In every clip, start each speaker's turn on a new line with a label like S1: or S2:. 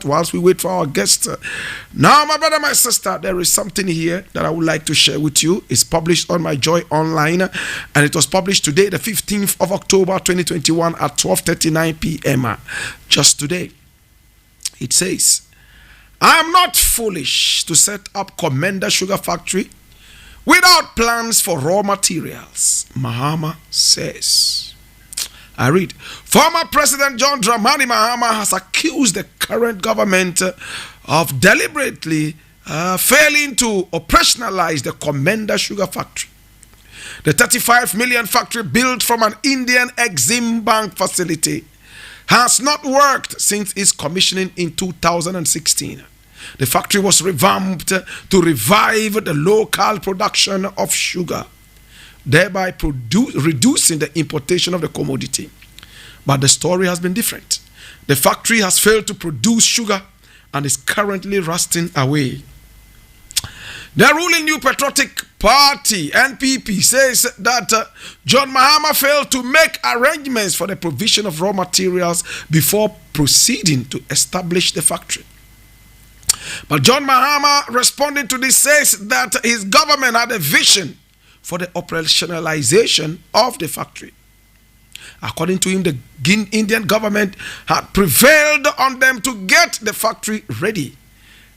S1: whilst we wait for our guest. Now, my brother, my sister, there is something here that I would like to share with you. It's published on my Joy Online, and it was published today, the 15th of October 2021 at 12:39 p.m. Just today. It says, I am not foolish to set up Commander Sugar Factory without plans for raw materials, Mahama says. I read, former President John Dramani Mahama has accused the current government of deliberately failing to operationalize the Commander Sugar Factory. The 35 million factory built from an Indian Exim Bank facility has not worked since its commissioning in 2016. The factory was revamped to revive the local production of sugar, thereby reducing the importation of the commodity. But the story has been different. The factory has failed to produce sugar and is currently rusting away. The ruling New Patriotic Party, NPP, says that John Mahama failed to make arrangements for the provision of raw materials before proceeding to establish the factory. But John Mahama, responding to this, says that his government had a vision for the operationalization of the factory. According to him, the Indian government had prevailed on them to get the factory ready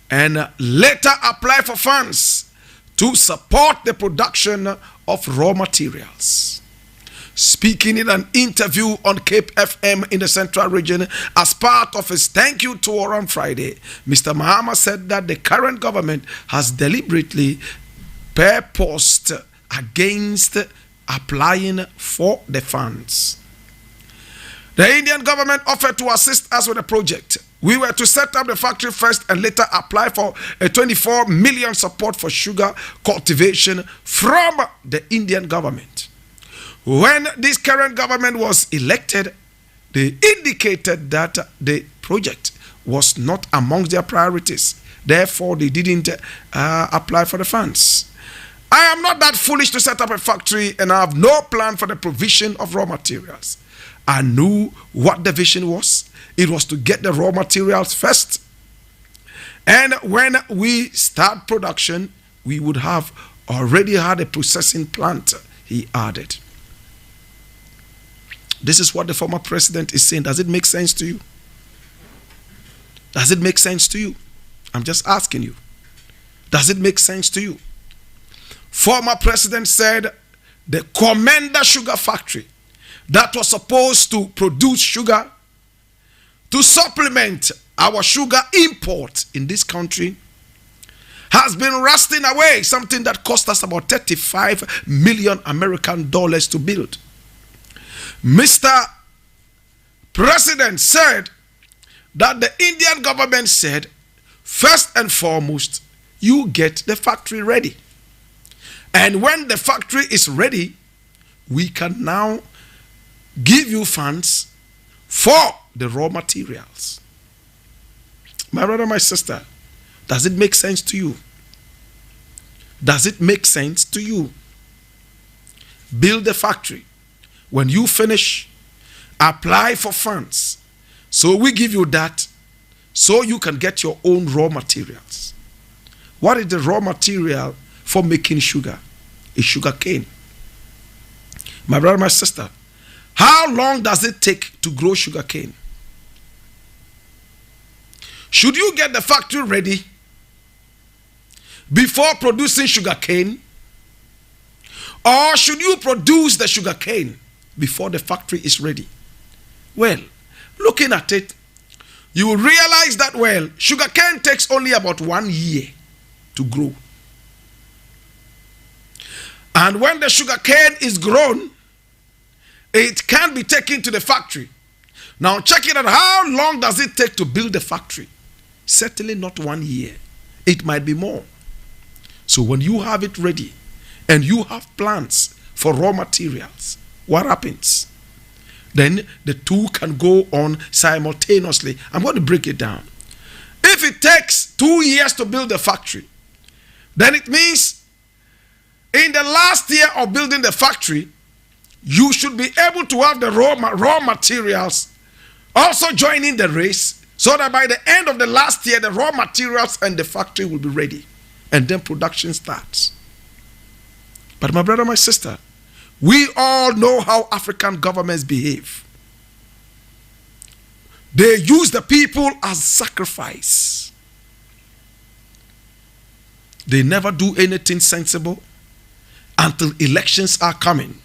S1: and later apply for funds to support the production of raw materials. Speaking in an interview on Cape FM in the Central Region as part of his thank you tour on Friday, Mr. Mahama said that the current government has deliberately purposed against applying for the funds. The Indian government offered to assist us with the project. We were to set up the factory first and later apply for a 24 million support for sugar cultivation from the Indian government. When this current government was elected, they indicated that the project was not amongst their priorities. Therefore, they didn't apply for the funds. I am not that foolish to set up a factory, and I have no plan for the provision of raw materials. I knew what the vision was. It was to get the raw materials first. And when we start production, we would have already had a processing plant, he added. This is what the former president is saying. Does it make sense to you? Does it make sense to you? I'm just asking you. Does it make sense to you? Former president said the Commander Sugar Factory that was supposed to produce sugar to supplement our sugar import in this country has been rusting away, something that cost us about 35 million American dollars to build. Mr. President said that the Indian government said, first and foremost, you get the factory ready. And when the factory is ready, we can now give you funds for the raw materials. My brother, my sister, does it make sense to you? Does it make sense to you? Build the factory. When you finish, apply for funds. So we give you that so you can get your own raw materials. What is the raw material for making sugar? It's sugar cane. My brother, my sister, how long does it take to grow sugar cane? Should you get the factory ready before producing sugar cane? Or should you produce the sugar cane before the factory is ready? Well, looking at it, you will realize that, well, sugar cane takes only about 1 year to grow. And when the sugar cane is grown, it can be taken to the factory. Now, checking out how long does it take to build the factory? Certainly not 1 year. It might be more. So when you have it ready and you have plans for raw materials, what happens? Then the two can go on simultaneously. I'm going to break it down. If it takes 2 years to build the factory, then it means in the last year of building the factory, you should be able to have the raw materials also joining the race So that by the end of the last year, the raw materials and the factory will be ready. And then production starts. But my brother, my sister, we all know how African governments behave. They use the people as sacrifice. They never do anything sensible until elections are coming.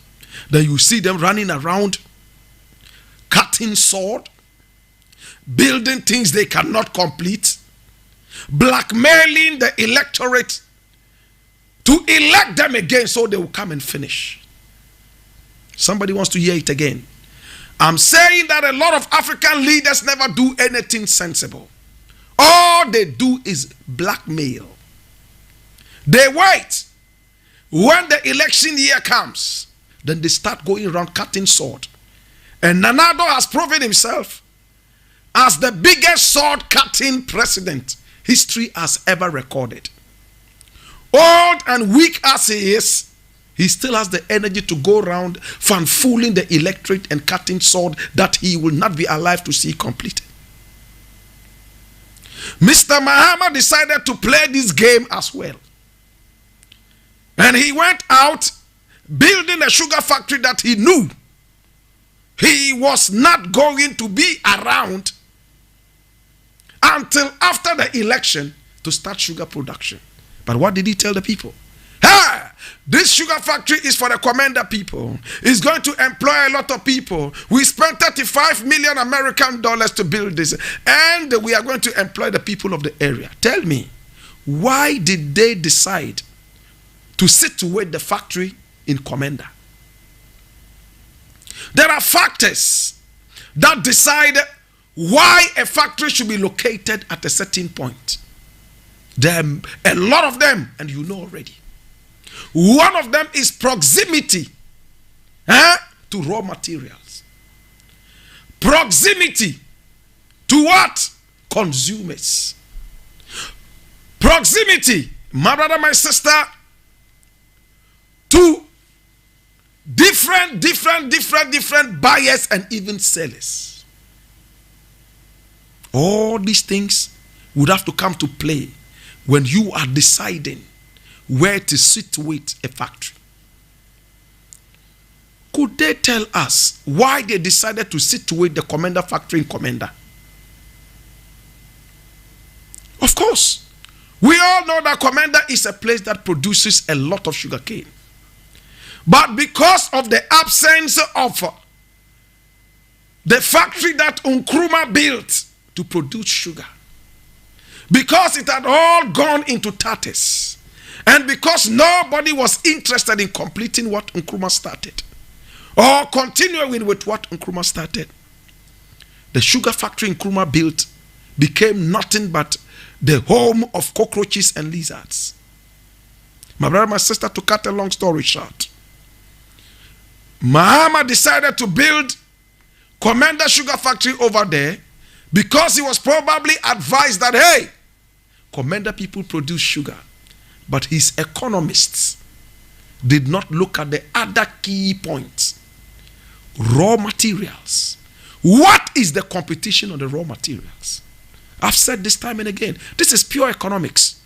S1: Then you see them running around, cutting sword, building things they cannot complete, blackmailing the electorate to elect them again so they will come and finish. Somebody wants to hear it again. I'm saying that a lot of African leaders never do anything sensible. All they do is blackmail. They wait. When the election year comes, then they start going around cutting sword. And Nana Addo has proven himself as the biggest sword-cutting president history has ever recorded. Old and weak as he is, he still has the energy to go around fanfooling the electorate and cutting sword that he will not be alive to see completed. Mr. Mahama decided to play this game as well. And he went out building a sugar factory that he knew he was not going to be around until after the election to start sugar production. But what did he tell the people? Hey, this sugar factory is for the commander people. It's going to employ a lot of people. We spent 35 million American dollars to build this, and we are going to employ the people of the area. Tell me, why did they decide to situate the factory in Commander? There are factors that decide why a factory should be located at a certain point. There are a lot of them, and you know already. One of them is proximity to raw materials. Proximity to what? Consumers. Proximity, my brother, my sister, to different buyers and even sellers. All these things would have to come to play when you are deciding where to situate a factory. Could they tell us why they decided to situate the Commander factory in Commander? Of course, we all know that Commander is a place that produces a lot of sugarcane. But because of the absence of the factory that Nkrumah built to produce sugar, because it had all gone into tatters, and because nobody was interested in completing what Nkrumah started or continuing with what Nkrumah started, the sugar factory Nkrumah built became nothing but the home of cockroaches and lizards. My brother, my sister, to cut a long story short, Mahama decided to build Commander Sugar Factory over there because he was probably advised that, hey, Commander people produce sugar. But his economists did not look at the other key points. Raw materials. What is the competition on the raw materials? I've said this time and again. This is pure economics.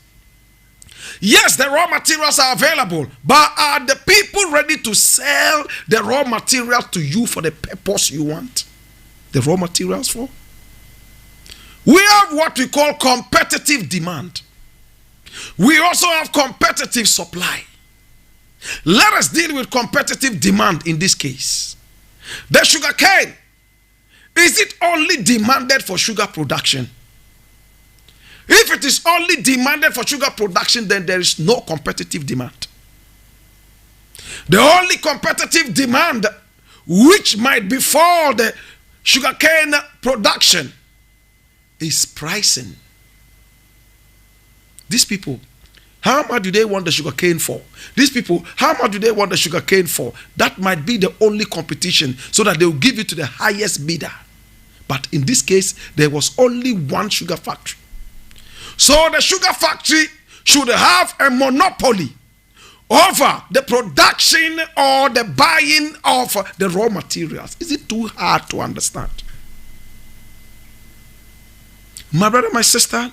S1: Yes, the raw materials are available, but are the people ready to sell the raw materials to you for the purpose you want the raw materials for? We have what we call competitive demand. We also have competitive supply. Let us deal with competitive demand in this case. The sugar cane, is it only demanded for sugar production? If it is only demanded for sugar production, then there is no competitive demand. The only competitive demand which might befall the sugarcane production is pricing. These people, how much do they want the sugarcane for? These people, how much do they want the sugarcane for? That might be the only competition, so that they will give it to the highest bidder. But in this case, there was only one sugar factory. So the sugar factory should have a monopoly over the production or the buying of the raw materials. Is it too hard to understand? My brother, my sister,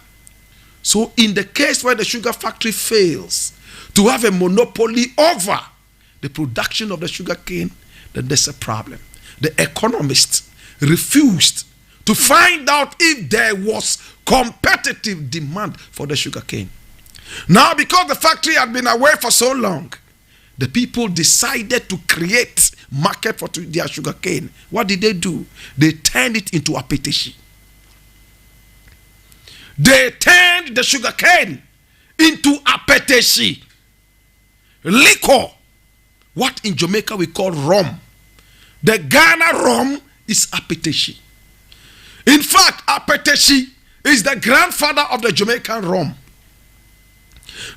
S1: so in the case where the sugar factory fails to have a monopoly over the production of the sugar cane, then there's a problem. The economists refused to find out if there was competitive demand for the sugar cane. Now, because the factory had been away for so long, the people decided to create market for their sugar cane. What did they do? They turned it into apetition. They turned the sugar cane into apetition. Liquor. What in Jamaica we call rum. The Ghana rum is apetition. In fact, apetition is the grandfather of the Jamaican rum.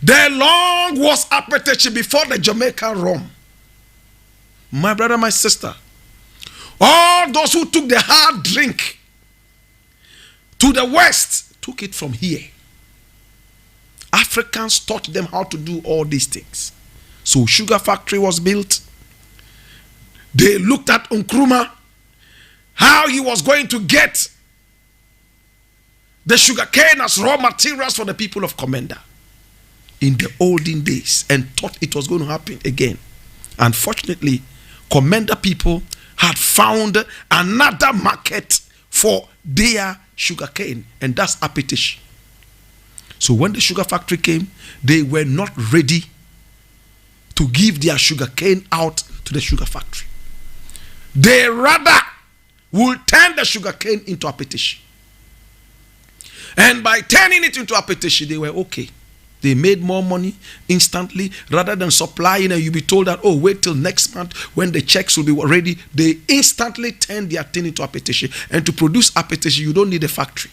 S1: There long was apetition before the Jamaican rum. My brother, my sister, all those who took the hard drink to the West took it from here. Africans taught them how to do all these things. So sugar factory was built. They looked at Nkrumah, how he was going to get the sugar cane as raw materials for the people of Komenda in the olden days, and thought it was going to happen again. Unfortunately, Komenda people had found another market for their sugar cane, and that's apetition. So when the sugar factory came, they were not ready to give their sugar cane out to the sugar factory. They rather will turn the sugar cane into apetition. And by turning it into apetition, they were okay. They made more money instantly rather than supplying, and you'll be told that, oh, wait till next month when the checks will be ready. They instantly turn their thing into apetition. And to produce apetition, you don't need a factory.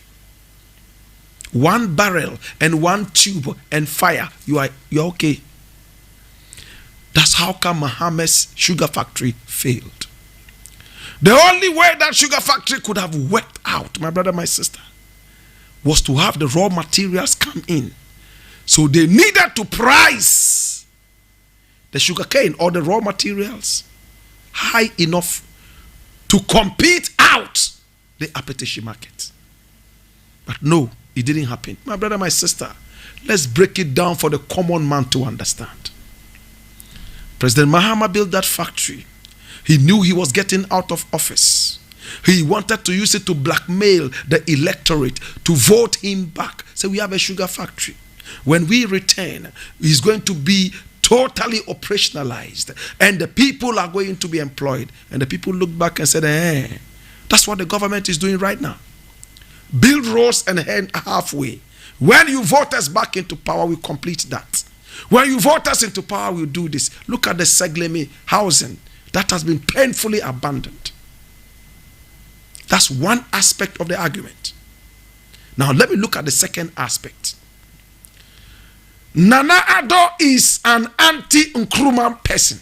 S1: One barrel and one tube and fire, you're okay. That's how come Mohammed's sugar factory failed. The only way that sugar factory could have worked out, my brother, my sister, was to have the raw materials come in. So they needed to price the sugar cane or the raw materials high enough to compete out the apetition market. But no, it didn't happen. My brother, my sister, let's break it down for the common man to understand. President Mahama built that factory. He knew he was getting out of office. He wanted to use it to blackmail the electorate to vote him back. So we have a sugar factory. When we return, it's going to be totally operationalized, and the people are going to be employed. And the people look back and said, that's what the government is doing right now. Build roads and end halfway. When you vote us back into power, we complete that. When you vote us into power, we'll do this. Look at the Seglemi housing that has been painfully abandoned. That's one aspect of the argument. Now let me look at the second aspect. Nana Addo is an anti-Nkrumah person.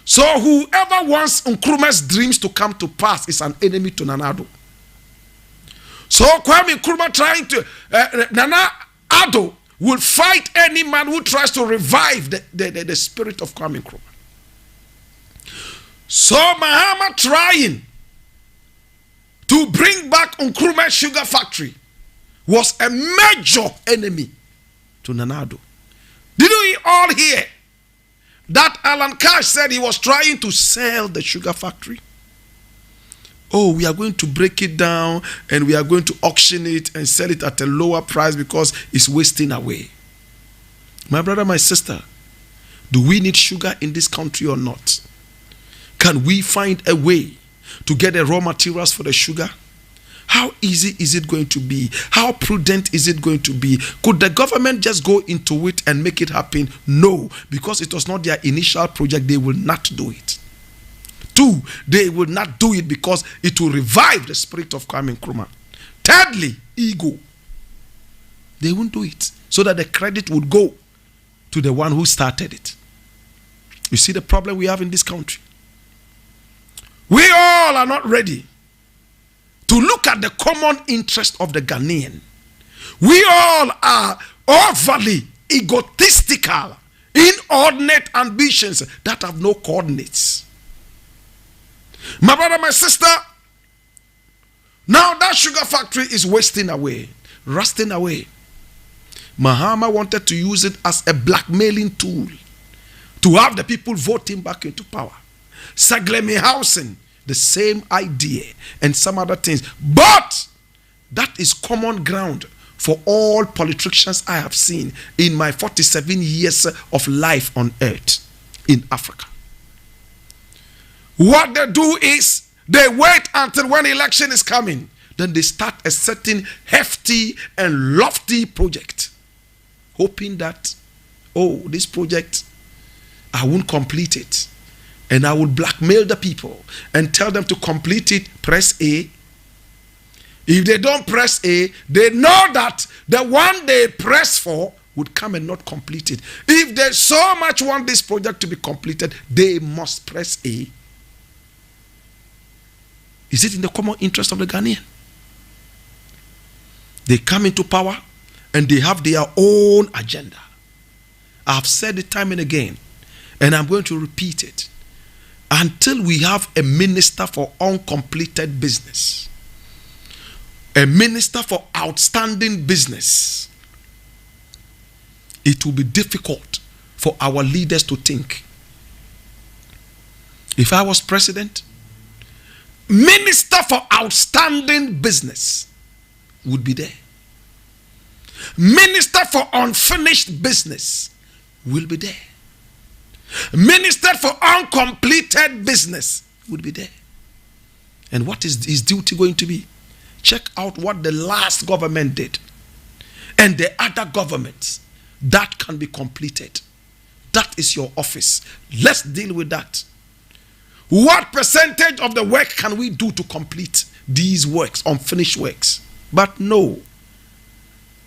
S1: So whoever wants Nkrumah's dreams to come to pass is an enemy to Nana Addo. So Kwame Nkrumah trying to, Nana Addo will fight any man who tries to revive the spirit of Kwame Nkrumah. So Mahama trying to bring back Nkrumah sugar factory was a major enemy to Nana Addo. Did we all hear that Alan Cash said he was trying to sell the sugar factory? Oh, we are going to break it down and we are going to auction it and sell it at a lower price because it's wasting away. My brother, my sister, do we need sugar in this country or not? Can we find a way to get the raw materials for the sugar? How easy is it going to be? How prudent is it going to be? Could the government just go into it and make it happen? No, because it was not their initial project. They will not do it. Two, they will not do it because it will revive the spirit of Kwame Nkrumah. Thirdly, ego. They won't do it so that the credit would go to the one who started it. You see the problem we have in this country? We all are not ready to look at the common interest of the Ghanaian. We all are overly egotistical, inordinate ambitions that have no coordinates. My brother, my sister, Now that sugar factory is wasting away, rusting away. Mahama wanted to use it as a blackmailing tool to have the people voting back into power. Saglemi housing, the same idea and some other things. But that is common ground for all politicians I have seen in my 47 years of life on earth in Africa. What they do is they wait until when election is coming. Then they start a certain hefty and lofty project, hoping that, oh, this project, I won't complete it. And I will blackmail the people and tell them to complete it, press A. If they don't press A, they know that the one they press for would come and not complete it. If they so much want this project to be completed, they must press A. Is it in the common interest of the Ghanaian? They come into power and they have their own agenda. I've said it time and again, and I'm going to repeat it. Until we have a minister for uncompleted business, a minister for outstanding business, it will be difficult for our leaders to think. If I was president, minister for outstanding business would be there. Minister for unfinished business will be there. Minister for uncompleted business would be there. And what is his duty going to be? Check out what the last government did and the other governments. That can be completed. That is your office. Let's deal with that. What percentage of the work can we do to complete these works, unfinished works? But no.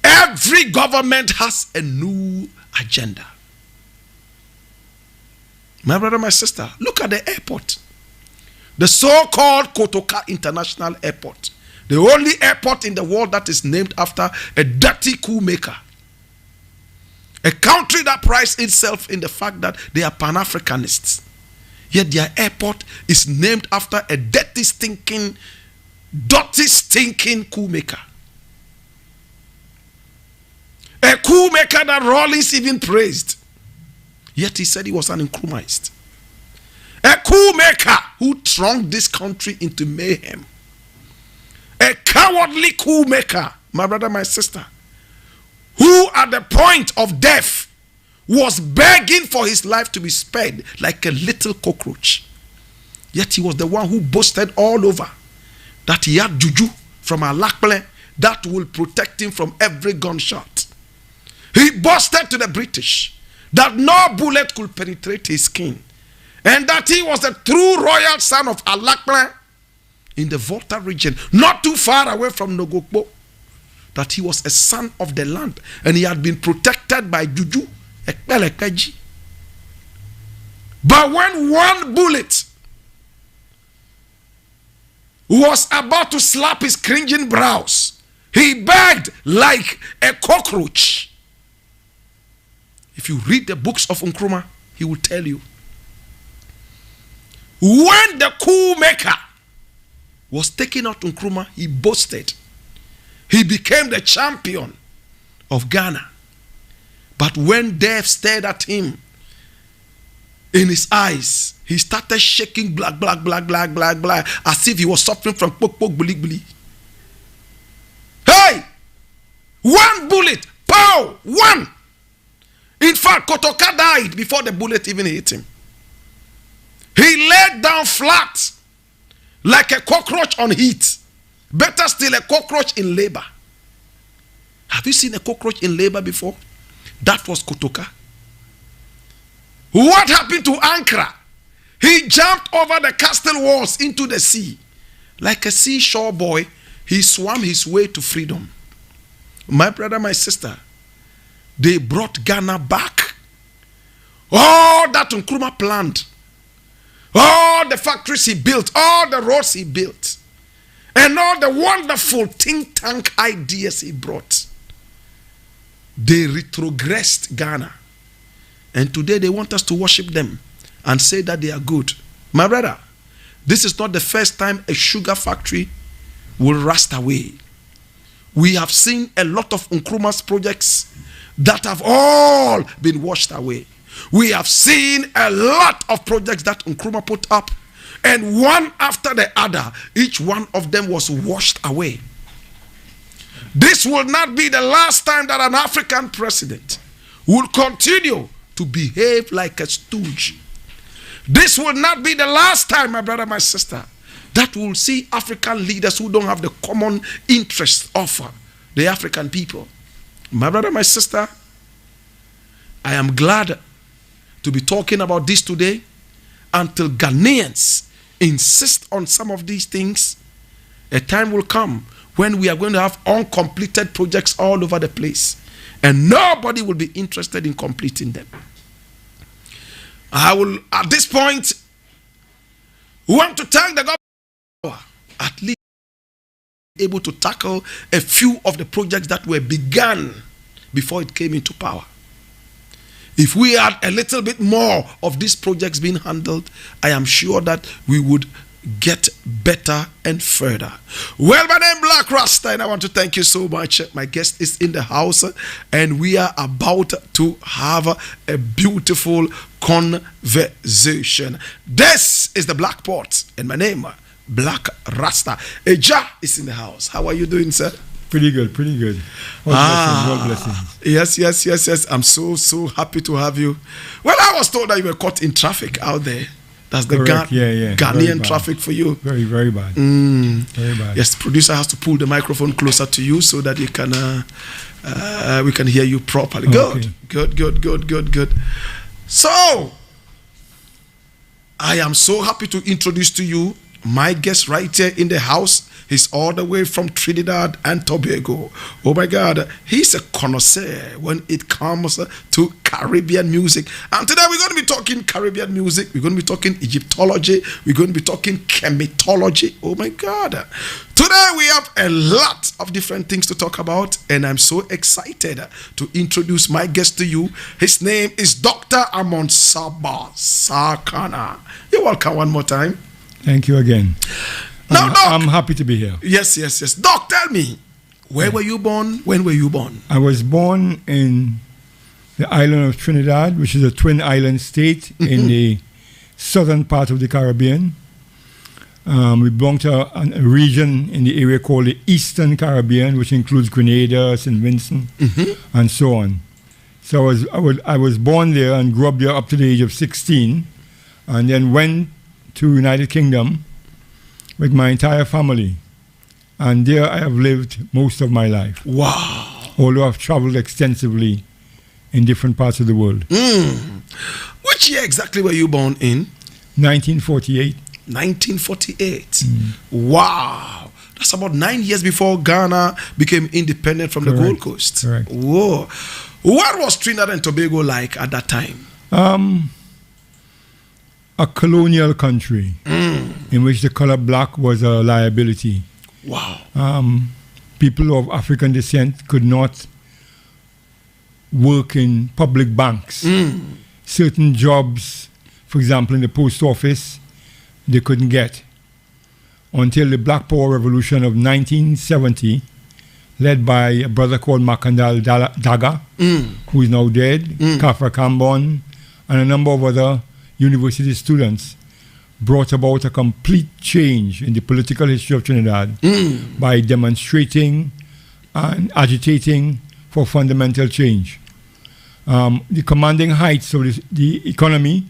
S1: Every government has a new agenda. My brother, my sister, look at the airport. The so-called Kotoka International Airport. The only airport in the world that is named after a dirty coup maker. A country that prides itself in the fact that they are Pan-Africanists. Yet their airport is named after a dirty, stinking coup maker. A coup maker that Rawlings even praised. Yet he said he was an Nkrumahist. A coup maker who thronged this country into mayhem. A cowardly coup maker, my brother, my sister, who at the point of death was begging for his life to be spared like a little cockroach. Yet he was the one who boasted all over that he had juju from Alakple that will protect him from every gunshot. He boasted to the British that no bullet could penetrate his skin, and that he was the true royal son of Alakple in the Volta region, not too far away from Nogokbo, that he was a son of the land and he had been protected by Juju. But when one bullet was about to slap his cringing brows, he begged like a cockroach. If you read the books of Nkrumah, he will tell you. When the coup maker was taking out Nkrumah, he boasted. He became the champion of Ghana. But when death stared at him in his eyes, he started shaking black, as if he was suffering from buli. Hey! One bullet! Pow! One! In fact, Kotoka died before the bullet even hit him. He laid down flat like a cockroach on heat. Better still, a cockroach in labor. Have you seen a cockroach in labor before? That was Kotoka. What happened to Ankara? He jumped over the castle walls into the sea. Like a seashore boy, he swam his way to freedom. My brother, my sister, they brought Ghana back. All that Nkrumah planned, all the factories he built, all the roads he built, and all the wonderful think tank ideas he brought, they retrogressed Ghana. And today they want us to worship them and say that they are good. My brother, this is not the first time a sugar factory will rust away. We have seen a lot of Nkrumah's projects that have all been washed away. We have seen a lot of projects that Nkrumah put up, and one after the other, each one of them was washed away. This will not be the last time that an African president will continue to behave like a stooge. This will not be the last time, my brother, my sister, that we'll see African leaders who don't have the common interests of the African people. My brother, my sister, I am glad to be talking about this today. Until Ghanaians insist on some of these things, a time will come when we are going to have uncompleted projects all over the place, and nobody will be interested in completing them. I will, at this point, want to thank the government at least able to tackle a few of the projects that were begun before it came into power. If we had a little bit more of these projects being handled, I am sure that we would get better and further. Well, my name is Blakk Rasta, and I want to thank you so much. My guest is in the house, and we are about to have a beautiful conversation. This is the Black Pot, and my name Blakk Rasta. Eja is in the house. How are you doing, sir?
S2: Pretty good, pretty good. God blessings.
S1: Yes. I'm so happy to have you. Well, I was told that you were caught in traffic out there. That's the Ghanaian traffic for you.
S2: Very, very bad. Very bad.
S1: Yes, producer has to pull the microphone closer to you so that you can we can hear you properly. Okay. Good. So, I am so happy to introduce to you my guest right here in the house. He's all the way from Trinidad and Tobago. Oh my God, he's a connoisseur when it comes to Caribbean music. And today we're going to be talking Caribbean music. We're going to be talking Egyptology. We're going to be talking chemitology. Oh my God. Today we have a lot of different things to talk about, and I'm so excited to introduce my guest to you. His name is Dr. Amon Saba Sakana. You're welcome one more time.
S2: Thank you again.
S1: Now, Doc,
S2: I'm happy to be here.
S1: Yes. Doc, tell me, where were you born? When were you born?
S2: I was born in the island of Trinidad, which is a twin island state in the southern part of the Caribbean. We belong to a region in the area called the Eastern Caribbean, which includes Grenada, St. Vincent, and so on. So I was born there and grew up there up to the age of 16, and then went to United Kingdom with my entire family, and there I have lived most of my life.
S1: Wow.
S2: Although I've traveled extensively in different parts of the world.
S1: Which year exactly were you born in?
S2: 1948.
S1: 1948. Wow. That's about 9 years before Ghana became independent from the Gold Coast.
S2: Correct.
S1: Whoa. What was Trinidad and Tobago like at that time?
S2: A colonial country in which the color black was a liability.
S1: Wow.
S2: People of African descent could not work in public banks. Certain jobs, for example, in the post office, they couldn't get until the Black Power Revolution of 1970, led by a brother called Makandal Daga, who is now dead, Kafra Kambon, and a number of other university students, brought about a complete change in the political history of Trinidad by demonstrating and agitating for fundamental change. The commanding heights of the economy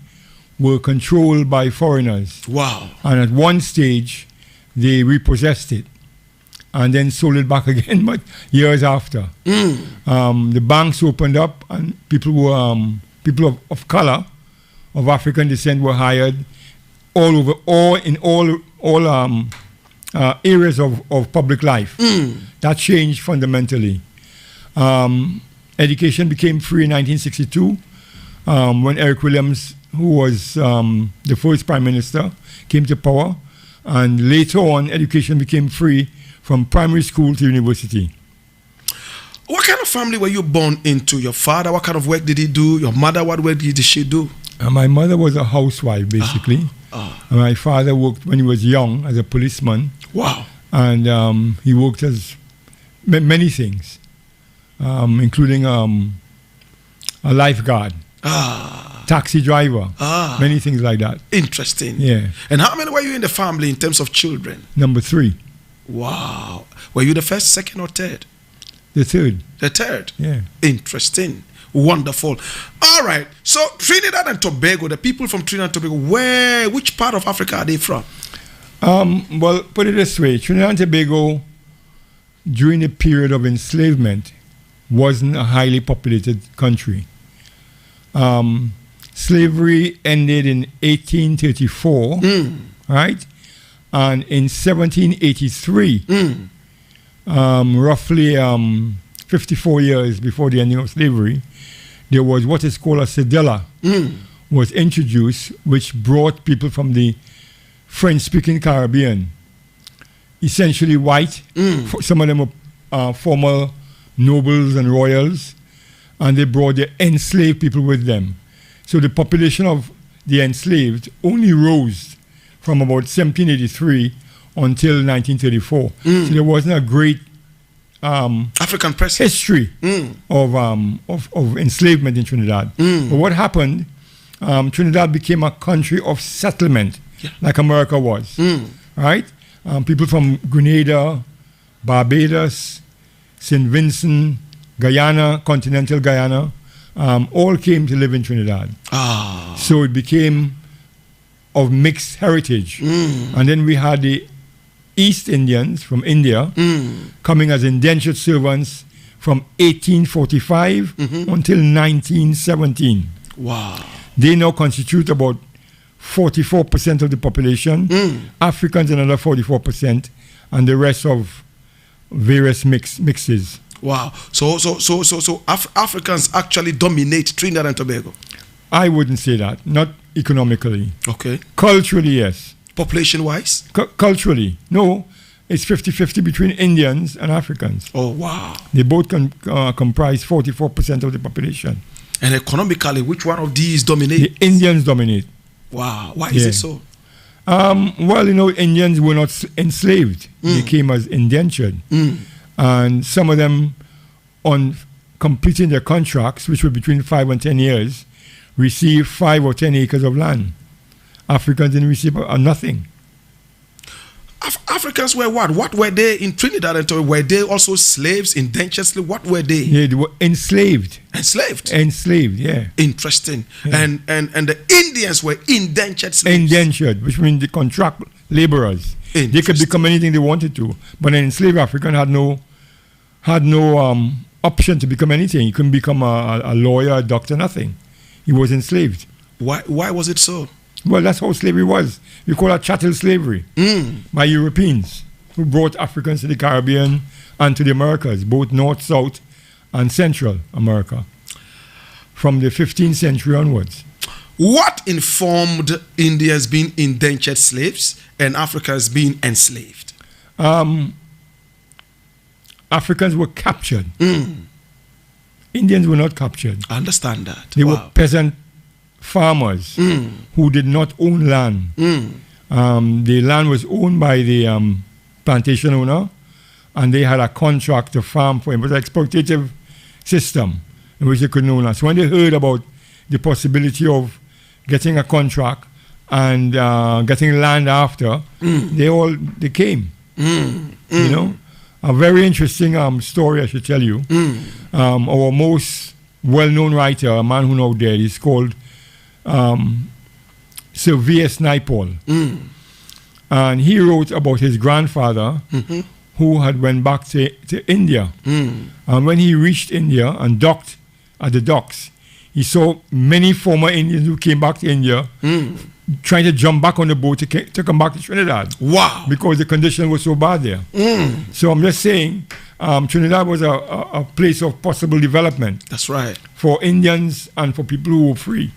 S2: were controlled by foreigners.
S1: Wow.
S2: And at one stage, they repossessed it and then sold it back again, but years after. The banks opened up, and people of color, of African descent, were hired in all areas of public life. That changed fundamentally. Education became free in 1962 when Eric Williams, who was the first prime minister, came to power, and later on education became free from primary school to university.
S1: What kind of family were you born into? Your father, what kind of work did he do? Your mother, what work did she do?
S2: My mother was a housewife, basically. My father worked when he was young as a policeman.
S1: Wow.
S2: And he worked as many things, including a lifeguard, taxi driver, many things like that.
S1: Interesting.
S2: Yeah.
S1: And how many were you in the family in terms of children?
S2: Number 3.
S1: Wow. Were you the first, second, or third?
S2: The 3rd.
S1: The third?
S2: Yeah.
S1: Interesting. Wonderful. All right. So Trinidad and Tobago, the people from Trinidad and Tobago, which part of Africa are they from?
S2: Well, put it this way. Trinidad and Tobago, during the period of enslavement, wasn't a highly populated country. Slavery ended in 1834, right? And in 1783, roughly 54 years before the ending of slavery, there was what is called a cedilla was introduced, which brought people from the French-speaking Caribbean, essentially white. Some of them were former nobles and royals, and they brought the enslaved people with them. So the population of the enslaved only rose from about 1783 until 1934. So there wasn't a great
S1: African presence
S2: history of enslavement in Trinidad. But what happened? Trinidad became a country of settlement, like America was. Right? People from Grenada, Barbados, St. Vincent, Guyana, continental Guyana, all came to live in Trinidad. So it became of mixed heritage. And then we had the East Indians from India coming as indentured servants from 1845 until 1917.
S1: Wow.
S2: They now constitute about 44% of the population, Africans another 44%, and the rest of various mixes.
S1: Wow. So Africans actually dominate Trinidad and Tobago?
S2: I wouldn't say that. Not economically.
S1: Okay.
S2: Culturally, yes.
S1: Population-wise?
S2: Culturally. No, it's 50-50 between Indians and Africans.
S1: Oh, wow.
S2: They both comprise 44% of the population.
S1: And economically, which one of these dominate?
S2: The Indians dominate.
S1: Wow. Why is it so?
S2: Well, Indians were not enslaved. They came as indentured. And some of them, on completing their contracts, which were between 5 and 10 years, received 5 or 10 acres of land. Africans didn't receive nothing.
S1: Africans were what? What were they in Trinidad and Tobago? Were they also slaves, indentured slaves? What were they?
S2: Yeah, they were enslaved.
S1: Enslaved,
S2: yeah.
S1: Interesting.
S2: Yeah.
S1: And the Indians were indentured slaves.
S2: Indentured, which means the contract laborers. They could become anything they wanted to. But an enslaved African had no option to become anything. He couldn't become a lawyer, a doctor, nothing. He was enslaved.
S1: Why was it so?
S2: Well, that's how slavery was. We call it chattel slavery by Europeans who brought Africans to the Caribbean and to the Americas, both North, South, and Central America, from the 15th century onwards.
S1: What informed Indians being indentured slaves and Africans being enslaved?
S2: Africans were captured. Indians were not captured.
S1: I understand that.
S2: They were peasant farmers who did not own land. The land was owned by the plantation owner, and they had a contract to farm for him. It was an exploitative system in which they couldn't own land. So when they heard about the possibility of getting a contract and getting land after, they came. A very interesting story I should tell you. Our most well-known writer, a man who now dead, is called Sir V.S. Naipaul. And he wrote about his grandfather who had went back to India. And when he reached India and docked at the docks, he saw many former Indians who came back to India trying to jump back on the boat to come back to Trinidad.
S1: Wow.
S2: Because the condition was so bad there. So I'm just saying, Trinidad was a place of possible development.
S1: That's right.
S2: For Indians and for people who were free.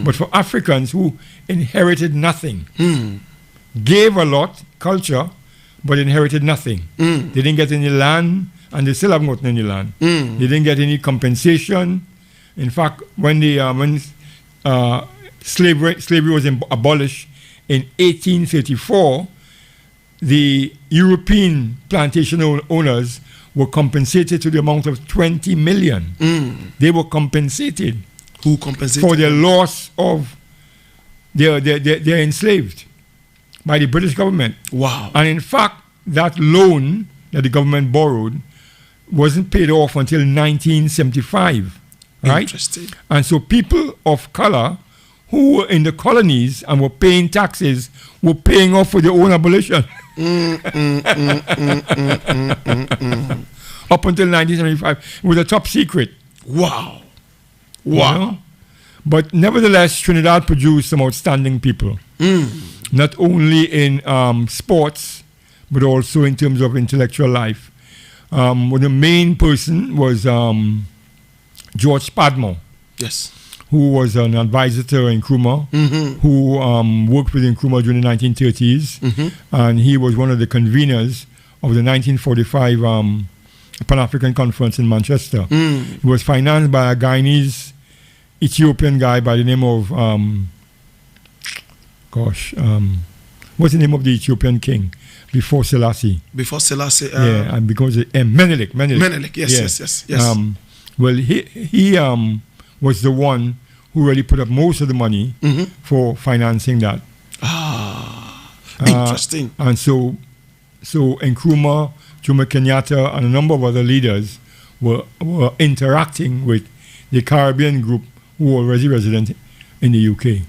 S2: But for Africans who inherited nothing, gave a lot, culture, but inherited nothing. They didn't get any land, and they still haven't gotten any land. They didn't get any compensation. In fact, when slavery was abolished in 1834, the European plantation owners were compensated to the amount of 20 million. They were compensated.
S1: Who compensated?
S2: For their loss of they're enslaved by the British government.
S1: Wow.
S2: And in fact, that loan that the government borrowed wasn't paid off until 1975. Right?
S1: Interesting.
S2: And so people of color who were in the colonies and were paying taxes were paying off for their own abolition. Up until 1975. It was a top secret.
S1: Wow.
S2: You know? But nevertheless, Trinidad produced some outstanding people. Not only in sports, but also in terms of intellectual life. The main person was George Spadmore.
S1: Yes.
S2: Who was an advisor to Nkrumah, who worked with Nkrumah during the 1930s. And he was one of the conveners of the 1945 Pan-African Conference in Manchester. It was financed by a Guyanese Ethiopian guy by the name of, what's the name of the Ethiopian king before Selassie?
S1: Before Selassie?
S2: Yeah, and because Menelik.
S1: Menelik, yes.
S2: Well, he was the one who really put up most of the money for financing that.
S1: Interesting.
S2: And so Nkrumah, Jomo Kenyatta, and a number of other leaders were interacting with the Caribbean group who were already resident in the UK.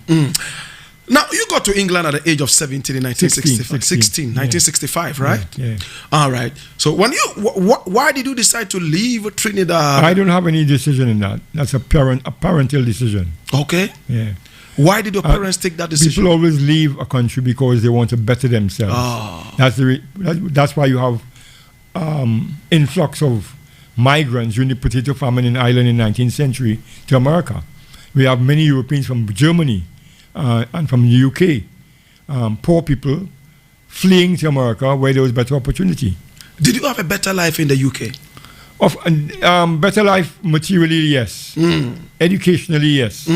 S1: Now, you got to England at the age of 17 in 1965, right?
S2: Yeah.
S1: All right. So when why did you decide to leave Trinidad?
S2: I don't have any decision in that. That's a parental decision.
S1: Okay.
S2: Yeah.
S1: Why did your parents take that decision?
S2: People always leave a country because they want to better themselves. That's why you have influx of migrants during the potato famine in Ireland in the 19th century to America. We have many Europeans from Germany and from the UK, poor people fleeing to America where there was better opportunity.
S1: Did you have a better life in the UK?
S2: Better life materially, yes. Educationally, yes.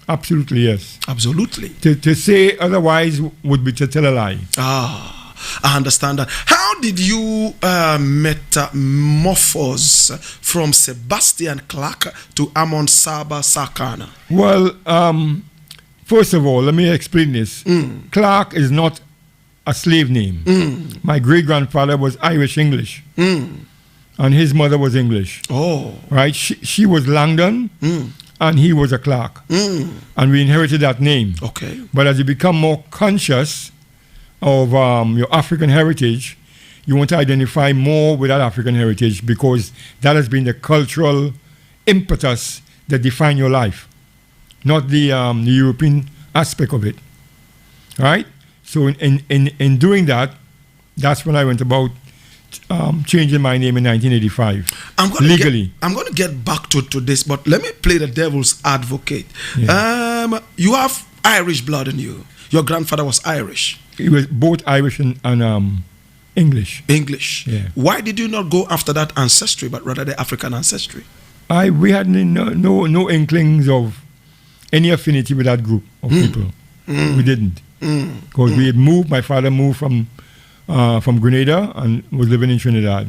S2: Absolutely, yes.
S1: Absolutely.
S2: To say otherwise would be to tell a lie.
S1: I understand that. How did you metamorphose from Sebastian Clark to Amon Saba Sakana?
S2: Well, first of all, let me explain this. Clark is not a slave name. My great-grandfather was Irish-English. And his mother was English.
S1: Oh.
S2: Right? She was Langdon, and he was a Clark. And we inherited that name.
S1: Okay.
S2: But as you become more conscious of your African heritage, you want to identify more with that African heritage because that has been the cultural impetus that define your life, not the European aspect of it. Right? So in doing that, that's when I went about changing my name in 1985 legally.
S1: I'm going to get back to this, but let me play the devil's advocate. Yeah. You have Irish blood in you. Your grandfather was Irish.
S2: He was both Irish and English.
S1: English.
S2: Yeah.
S1: Why did you not go after that ancestry, but rather the African ancestry?
S2: We had no inklings of any affinity with that group of people. We didn't. Because we had moved. My father moved from Grenada and was living in Trinidad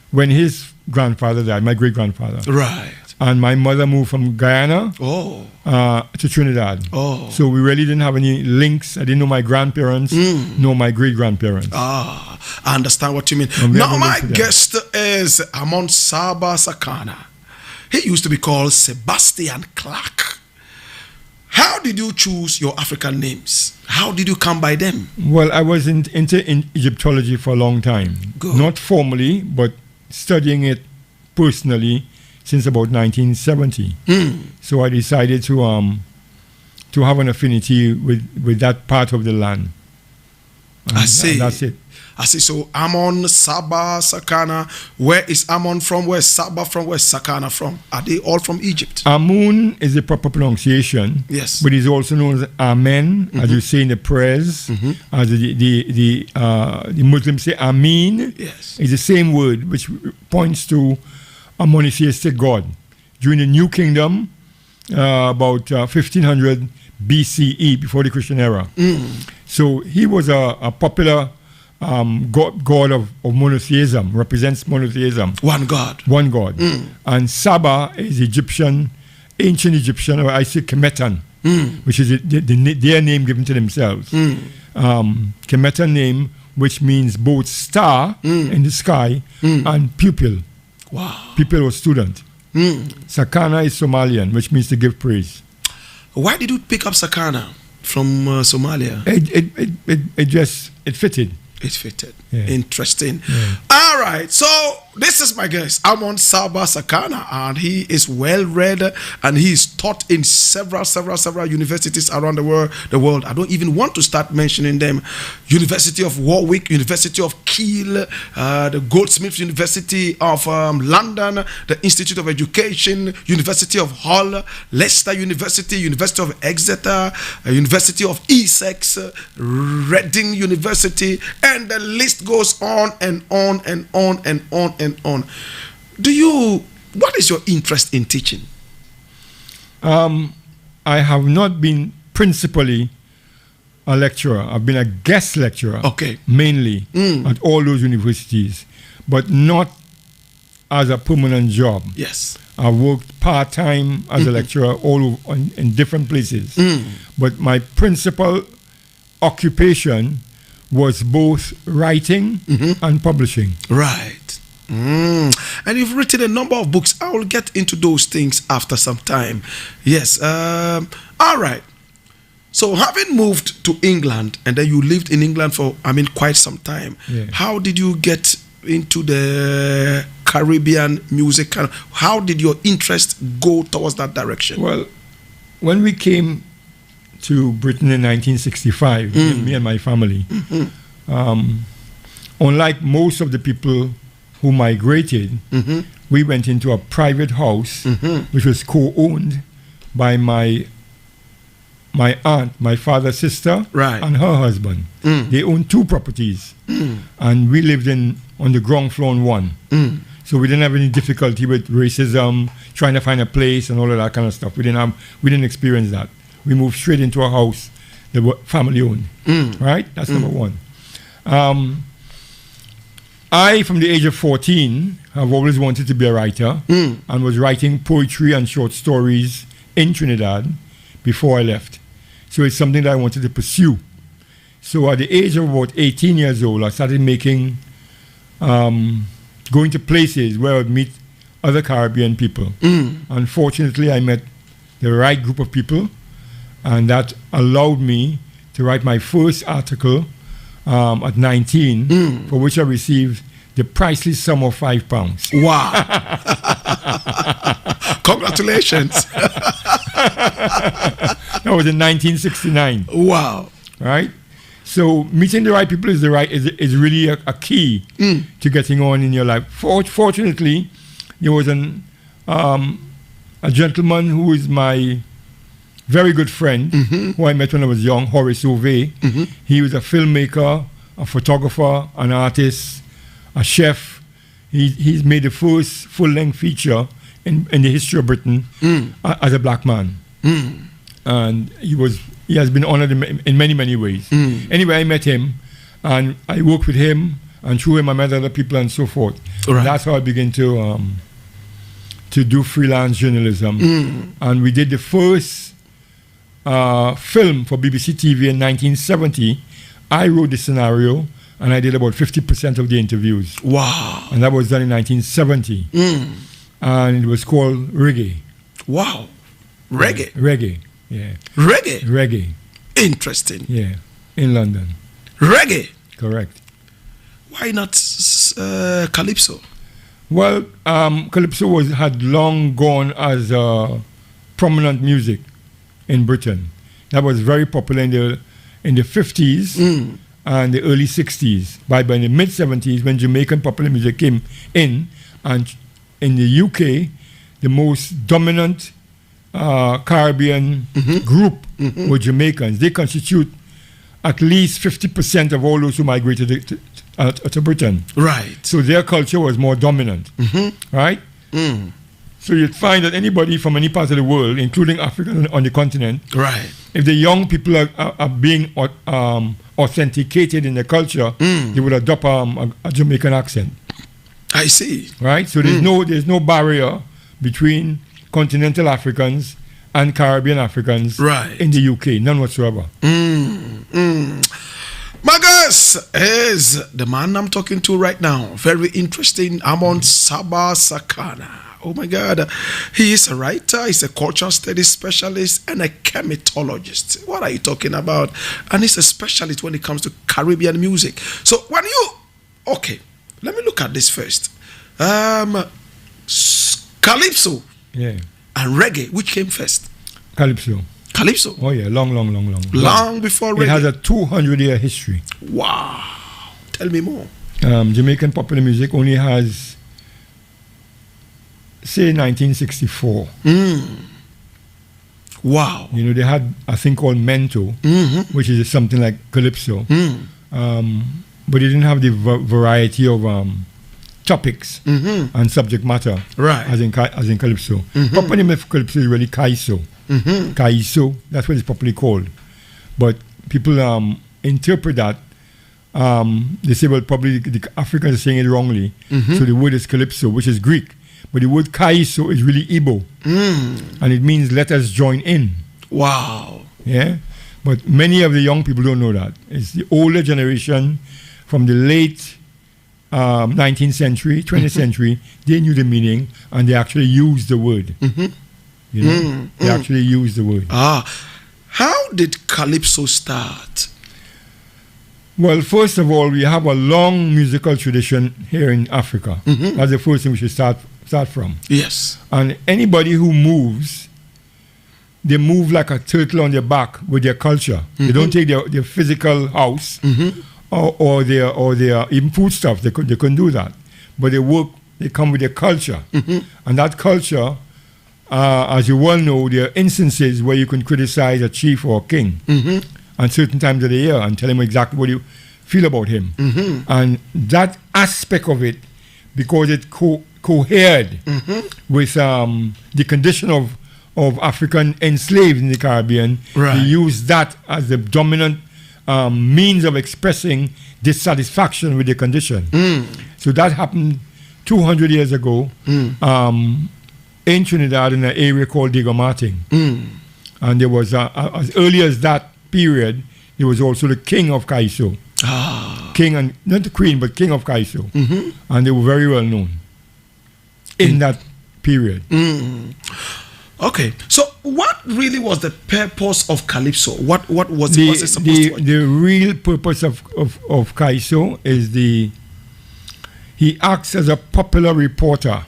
S2: when his grandfather died, my great-grandfather.
S1: Right.
S2: And my mother moved from Guyana to Trinidad. So we really didn't have any links. I didn't know my grandparents, nor my great-grandparents.
S1: I understand what you mean. Now my guest is Amon Saba Sakana. He used to be called Sebastian Clark. How did you choose your African names? How did you come by them?
S2: Well, I was into Egyptology for a long time.
S1: Good.
S2: Not formally, but studying it personally since about 1970. So I decided to have an affinity with that part of the land. And
S1: I see.
S2: That's it.
S1: I see. So Amon, Saba, Sakana. Where is Amon from? Where's Saba from? Where's Sakana from? Are they all from Egypt?
S2: Amun is the proper pronunciation.
S1: Yes.
S2: But it's also known as Amen, as you say in the prayers. As the Muslims say Amin.
S1: Yes.
S2: It's the same word which points to a monotheistic God. During the New Kingdom, about 1500 BCE, before the Christian era. So he was a popular god of monotheism, represents monotheism.
S1: One God.
S2: One God. And Saba is Egyptian, ancient Egyptian, or I say Kemetan, which is their name given to themselves. Kemetan name, which means both star in the sky and pupil.
S1: Wow.
S2: Pupil or student. Sakana is Somalian, which means to give praise.
S1: Why did you pick up Sakana from Somalia?
S2: It fitted.
S1: It fitted.
S2: Yeah.
S1: Interesting.
S2: Yeah.
S1: All right. So this is my guest. I'm on Saba Sakana, and he is well read, and he is taught in several universities around the world. I don't even want to start mentioning them. University of Warwick, University of Kiel, the Goldsmiths University of London, the Institute of Education, University of Hull, Leicester University, University of Exeter, University of Essex, Reading University, and the list goes on and on and on and on and on. What is your interest in teaching?
S2: I have not been principally a lecturer. I've been a guest lecturer, mainly at all those universities, but not as a permanent job.
S1: Yes.
S2: I worked part-time as a lecturer all over, in different places. But my principal occupation was both writing and publishing.
S1: Right. And you've written a number of books. I will get into those things after some time. Yes. All right. So having moved to England, and then you lived in England for, quite some time.
S2: Yeah.
S1: How did you get into the Caribbean music? How did your interest go towards that direction?
S2: Well, when we came to Britain in 1965, me and my family, unlike most of the people who migrated, we went into a private house which was co-owned by my aunt, my father's sister, and her husband. They owned two properties, and we lived on the ground floor on one. So we didn't have any difficulty with racism, trying to find a place and all of that kind of stuff. We didn't experience that. We moved straight into a house that was family owned. Right? That's number one. I, from the age of 14, have always wanted to be a writer and was writing poetry and short stories in Trinidad before I left. So it's something that I wanted to pursue. So at the age of about 18 years old, I started making, going to places where I would meet other Caribbean people. Unfortunately, I met the right group of people, and that allowed me to write my first article at 19, for which I received the priceless sum of £5.
S1: Wow. Congratulations.
S2: That was in 1969.
S1: Wow.
S2: Right? So meeting the right people is really a key to getting on in your life. Fortunately, there was a gentleman who is my very good friend, who I met when I was young, Horace Ove. He was a filmmaker, a photographer, an artist, a chef. He's made the first full-length feature in the history of Britain as a black man. And he has been honored in many ways. Anyway, I met him, and I worked with him, and through him I met other people and so forth. Right. That's how I began to do freelance journalism. And we did the first film for BBC TV in 1970. I wrote the scenario, and I did about 50% of the interviews.
S1: Wow.
S2: And that was done in 1970. And it was called Reggae.
S1: Wow. Reggae?
S2: Reggae, yeah.
S1: Reggae?
S2: Reggae.
S1: Interesting.
S2: Yeah, in London.
S1: Reggae?
S2: Correct.
S1: Why not Calypso?
S2: Well, Calypso had long gone as prominent music in Britain. That was very popular in the 50s and the early 60s. By the mid 70s, when Jamaican popular music came in, and in the UK, the most dominant Caribbean group were Jamaicans. They constitute at least 50% of all those who migrated to Britain.
S1: Right.
S2: So their culture was more dominant. Right? So you'd find that anybody from any part of the world, including Africa on the continent,
S1: Right.
S2: if the young people are being authenticated in their culture, they would adopt a Jamaican accent.
S1: I see.
S2: Right? So there's no barrier between continental Africans and Caribbean Africans
S1: Right.
S2: in the UK, none whatsoever.
S1: My guest is the man I'm talking to right now. Very interesting. I'm on Saba Sakana. Oh my God. He is a writer, he's a cultural studies specialist, and a chematologist. What are you talking about? And he's a specialist when it comes to Caribbean music. So when you, okay, let me look at this first. Calypso
S2: Yeah.
S1: and reggae, which came first?
S2: Calypso.
S1: Calypso.
S2: Oh yeah, long.
S1: Long before reggae.
S2: It has a 200-year history.
S1: Wow. Tell me more.
S2: Jamaican popular music only has, say, 1964.
S1: Wow.
S2: You know, they had a thing called mento, which is something like calypso. But they didn't have the variety of topics and subject matter
S1: Right.
S2: as in calypso. Proper name of calypso is really kaiso. Kaiso, that's what it's properly called. But people interpret that. They say, well, probably the Africans are saying it wrongly. So the word is calypso, which is Greek. But the word kaiso is really Igbo. And it means let us join in.
S1: Wow.
S2: Yeah? But many of the young people don't know that. It's the older generation from the late 19th century, 20th century, they knew the meaning and they actually used the word. You know? They actually used the word.
S1: How did Calypso start?
S2: Well, first of all, we have a long musical tradition here in Africa. That's the first thing we should start from.
S1: Yes.
S2: And anybody who moves, they move like a turtle on their back with their culture. They don't take their physical house or their even foodstuff. They couldn't do that. But they come with their culture. And that culture, as you well know, there are instances where you can criticize a chief or a king at certain times of the year and tell him exactly what you feel about him. And that aspect of it, because it cohered with the condition of African enslaved in the Caribbean,
S1: Right.
S2: they used that as the dominant means of expressing dissatisfaction with the condition. So that happened 200 years ago in Trinidad in an area called Digomating. And there was, as early as that period, there was also the king of Kaiso. King, and not the queen, but king of Kaiso. And they were very well known in that period.
S1: Okay, so what really was the purpose of Calypso? What was it supposed to do?
S2: The real purpose of Kaiso is he acts as a popular reporter.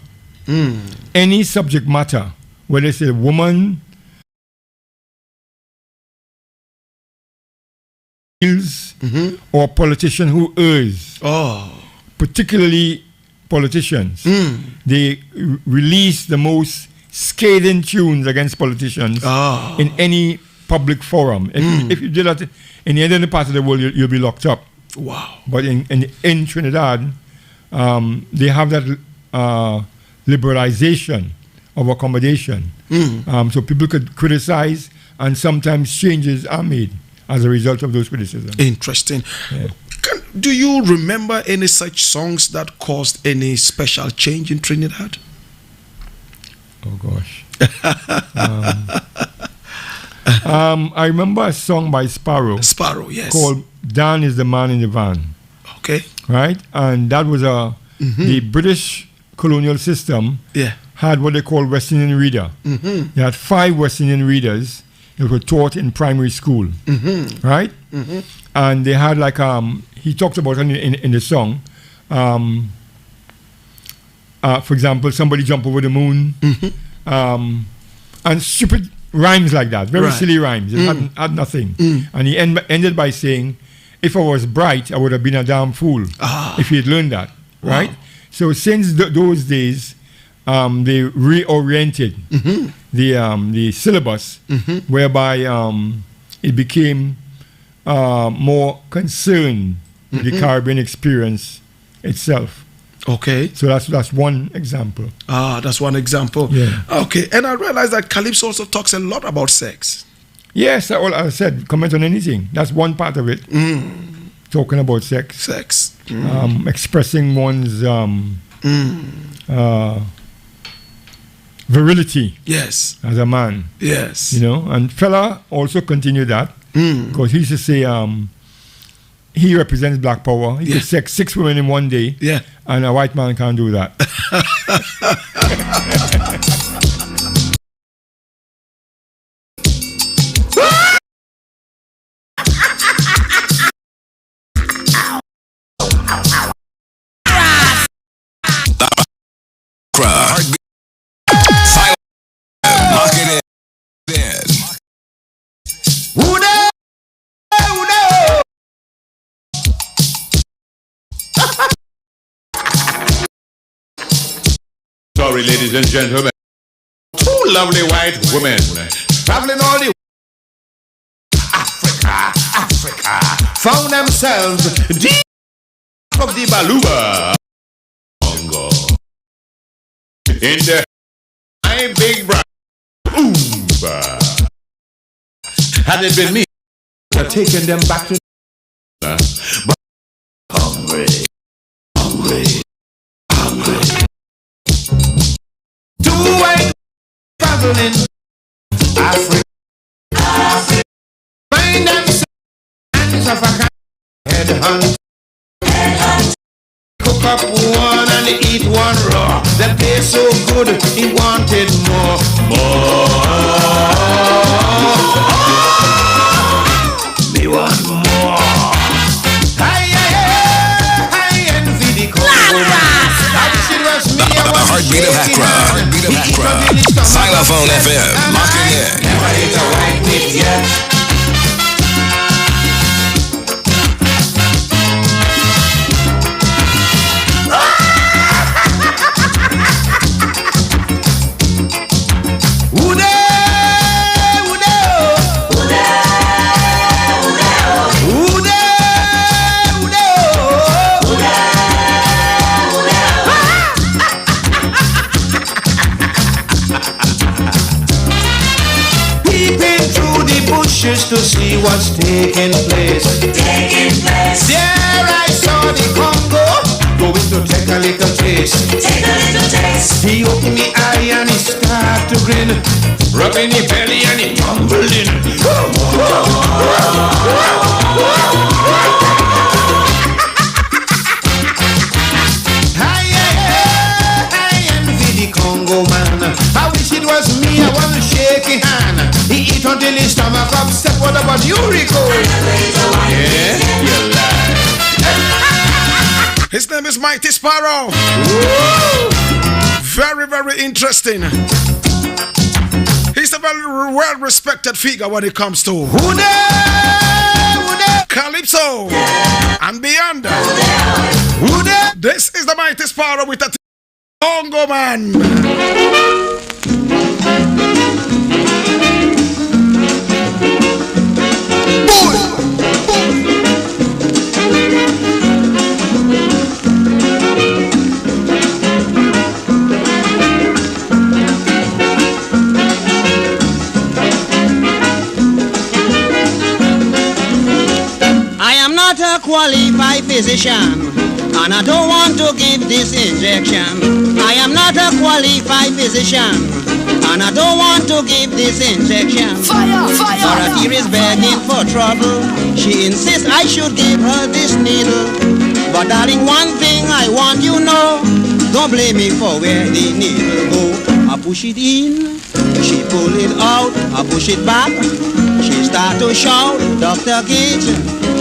S2: Any subject matter, whether it's a woman, or a politician who errs, particularly politicians, they release the most scathing tunes against politicians in any public forum. If you do that in any other part of the world, you'll be locked up.
S1: Wow.
S2: But in Trinidad, they have that liberalization of accommodation. So people could criticize, and sometimes changes are made as a result of those criticisms.
S1: Interesting.
S2: Yeah.
S1: Do you remember any such songs that caused any special change in Trinidad?
S2: Oh gosh. I remember a song by Sparrow.
S1: Sparrow, yes.
S2: Called Dan is the Man in the Van.
S1: Okay.
S2: Right? And that was the British colonial system had what they call West Indian Reader. They had 5 West Indian readers that were taught in primary school. Right? And they had like, he talked about in the song, for example, somebody jump over the moon, and stupid rhymes like that, very silly rhymes. It had nothing. And he ended by saying, if I was bright, I would have been a damn fool if he had learned that, right? So since those days, they reoriented the syllabus, whereby it became more concerned with the Caribbean experience itself.
S1: Okay.
S2: So that's one example.
S1: That's one example.
S2: Yeah.
S1: Okay. And I realize that Calypso also talks a lot about sex.
S2: Yes, all I said, comment on anything. That's one part of it. Talking about sex.
S1: Sex.
S2: Expressing one's virility.
S1: Yes.
S2: As a man.
S1: Yes.
S2: You know, and fella also continue that. Because he used to say he represents black power. He could sex 6 women in one day.
S1: Yeah.
S2: And a white man can't do that.
S3: Sorry, ladies and gentlemen. 2 lovely white women traveling all the Africa, found themselves deep of the Baluba Congo. In the high big brother Uber. Had it been me, I'd have taken them back to but hungry. 2 white traveling Africa. Find themselves of a headhunt. Cook up one and eat one raw. The taste so good, he wanted more. Me want more. I envy the Congo.
S4: The heartbeat of Accra. Xylophone FM. Locking in.
S3: Never ate a white meat yet. To see what's taking place. There I saw the Congo going to take a little taste. He opened the eye and he started to grin, rubbing the belly and he tumbled in. I envy the Congo man. I wish it was me. I want to shake his hand. He eat until his stomach upset. What about you, Rico? Yeah, you lie.
S1: His name is Mighty Sparrow.
S3: Woo!
S1: Very, very interesting. He's a very well-respected figure when it comes to Calypso and beyond. This is the Mighty Sparrow with the Congo man.
S5: Qualified physician, and I don't want to give this injection. I am not a qualified physician, and I don't want to give this injection.
S6: Fire!
S5: Dorothy is begging for trouble. She insists I should give her this needle. But darling, one thing I want you know, don't blame me for where the needle go. I push it in, she pull it out. I push it back, she start to shout. Dr. Gage,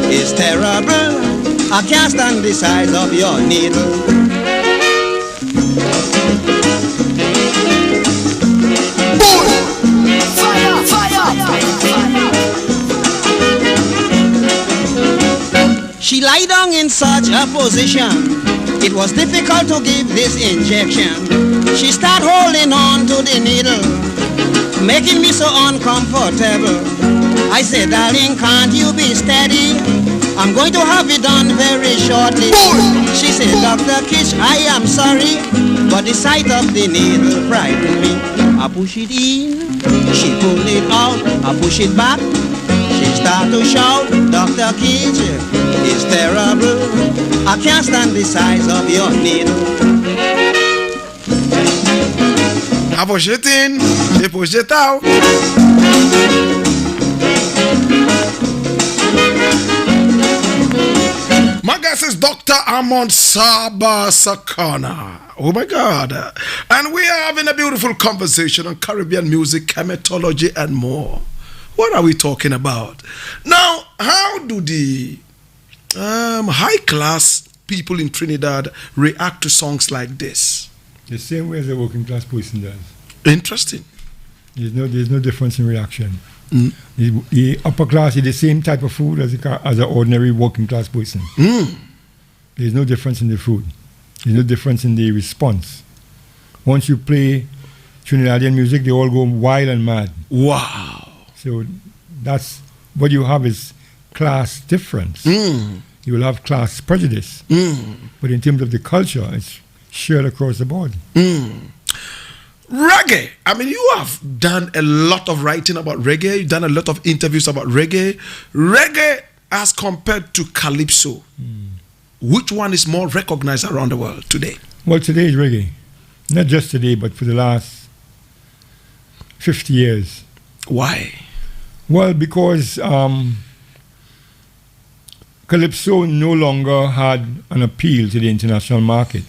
S5: it's terrible. I can't stand the size of your needle.
S6: Fire!
S5: She lie down in such a position, it was difficult to give this injection. She start holding on to the needle, making me so uncomfortable. I said, darling, can't you be steady? I'm going to have it done very shortly. She said, Dr. Kitch, I am sorry, but the sight of the needle frightened me. I push it in, she pull it out, I push it back. She start to shout, Dr. Kitch, it's terrible. I can't stand the size of your needle.
S1: I push it in, she push it out. My guest is Dr. Amon Saba Sakana. Oh my God. And we are having a beautiful conversation on Caribbean music, chematology, and more. What are we talking about? Now, how do the high-class people in Trinidad react to songs like this?
S2: The same way as a working class person does.
S1: Interesting.
S2: There's no difference in reaction. The upper class eat the same type of food as an ordinary working class person. There's no difference in the food. There's no difference in the response. Once you play Trinidadian music, they all go wild and mad.
S1: Wow.
S2: So that's what you have is class difference. You will have class prejudice. But in terms of the culture, it's shared across the board.
S1: Reggae. I mean, you have done a lot of writing about reggae. You've done a lot of interviews about reggae. Reggae as compared to calypso. Which one is more recognized around the world today?
S2: Well, today is reggae. Not just today, but for the last 50 years.
S1: Why?
S2: Well, because calypso no longer had an appeal to the international market.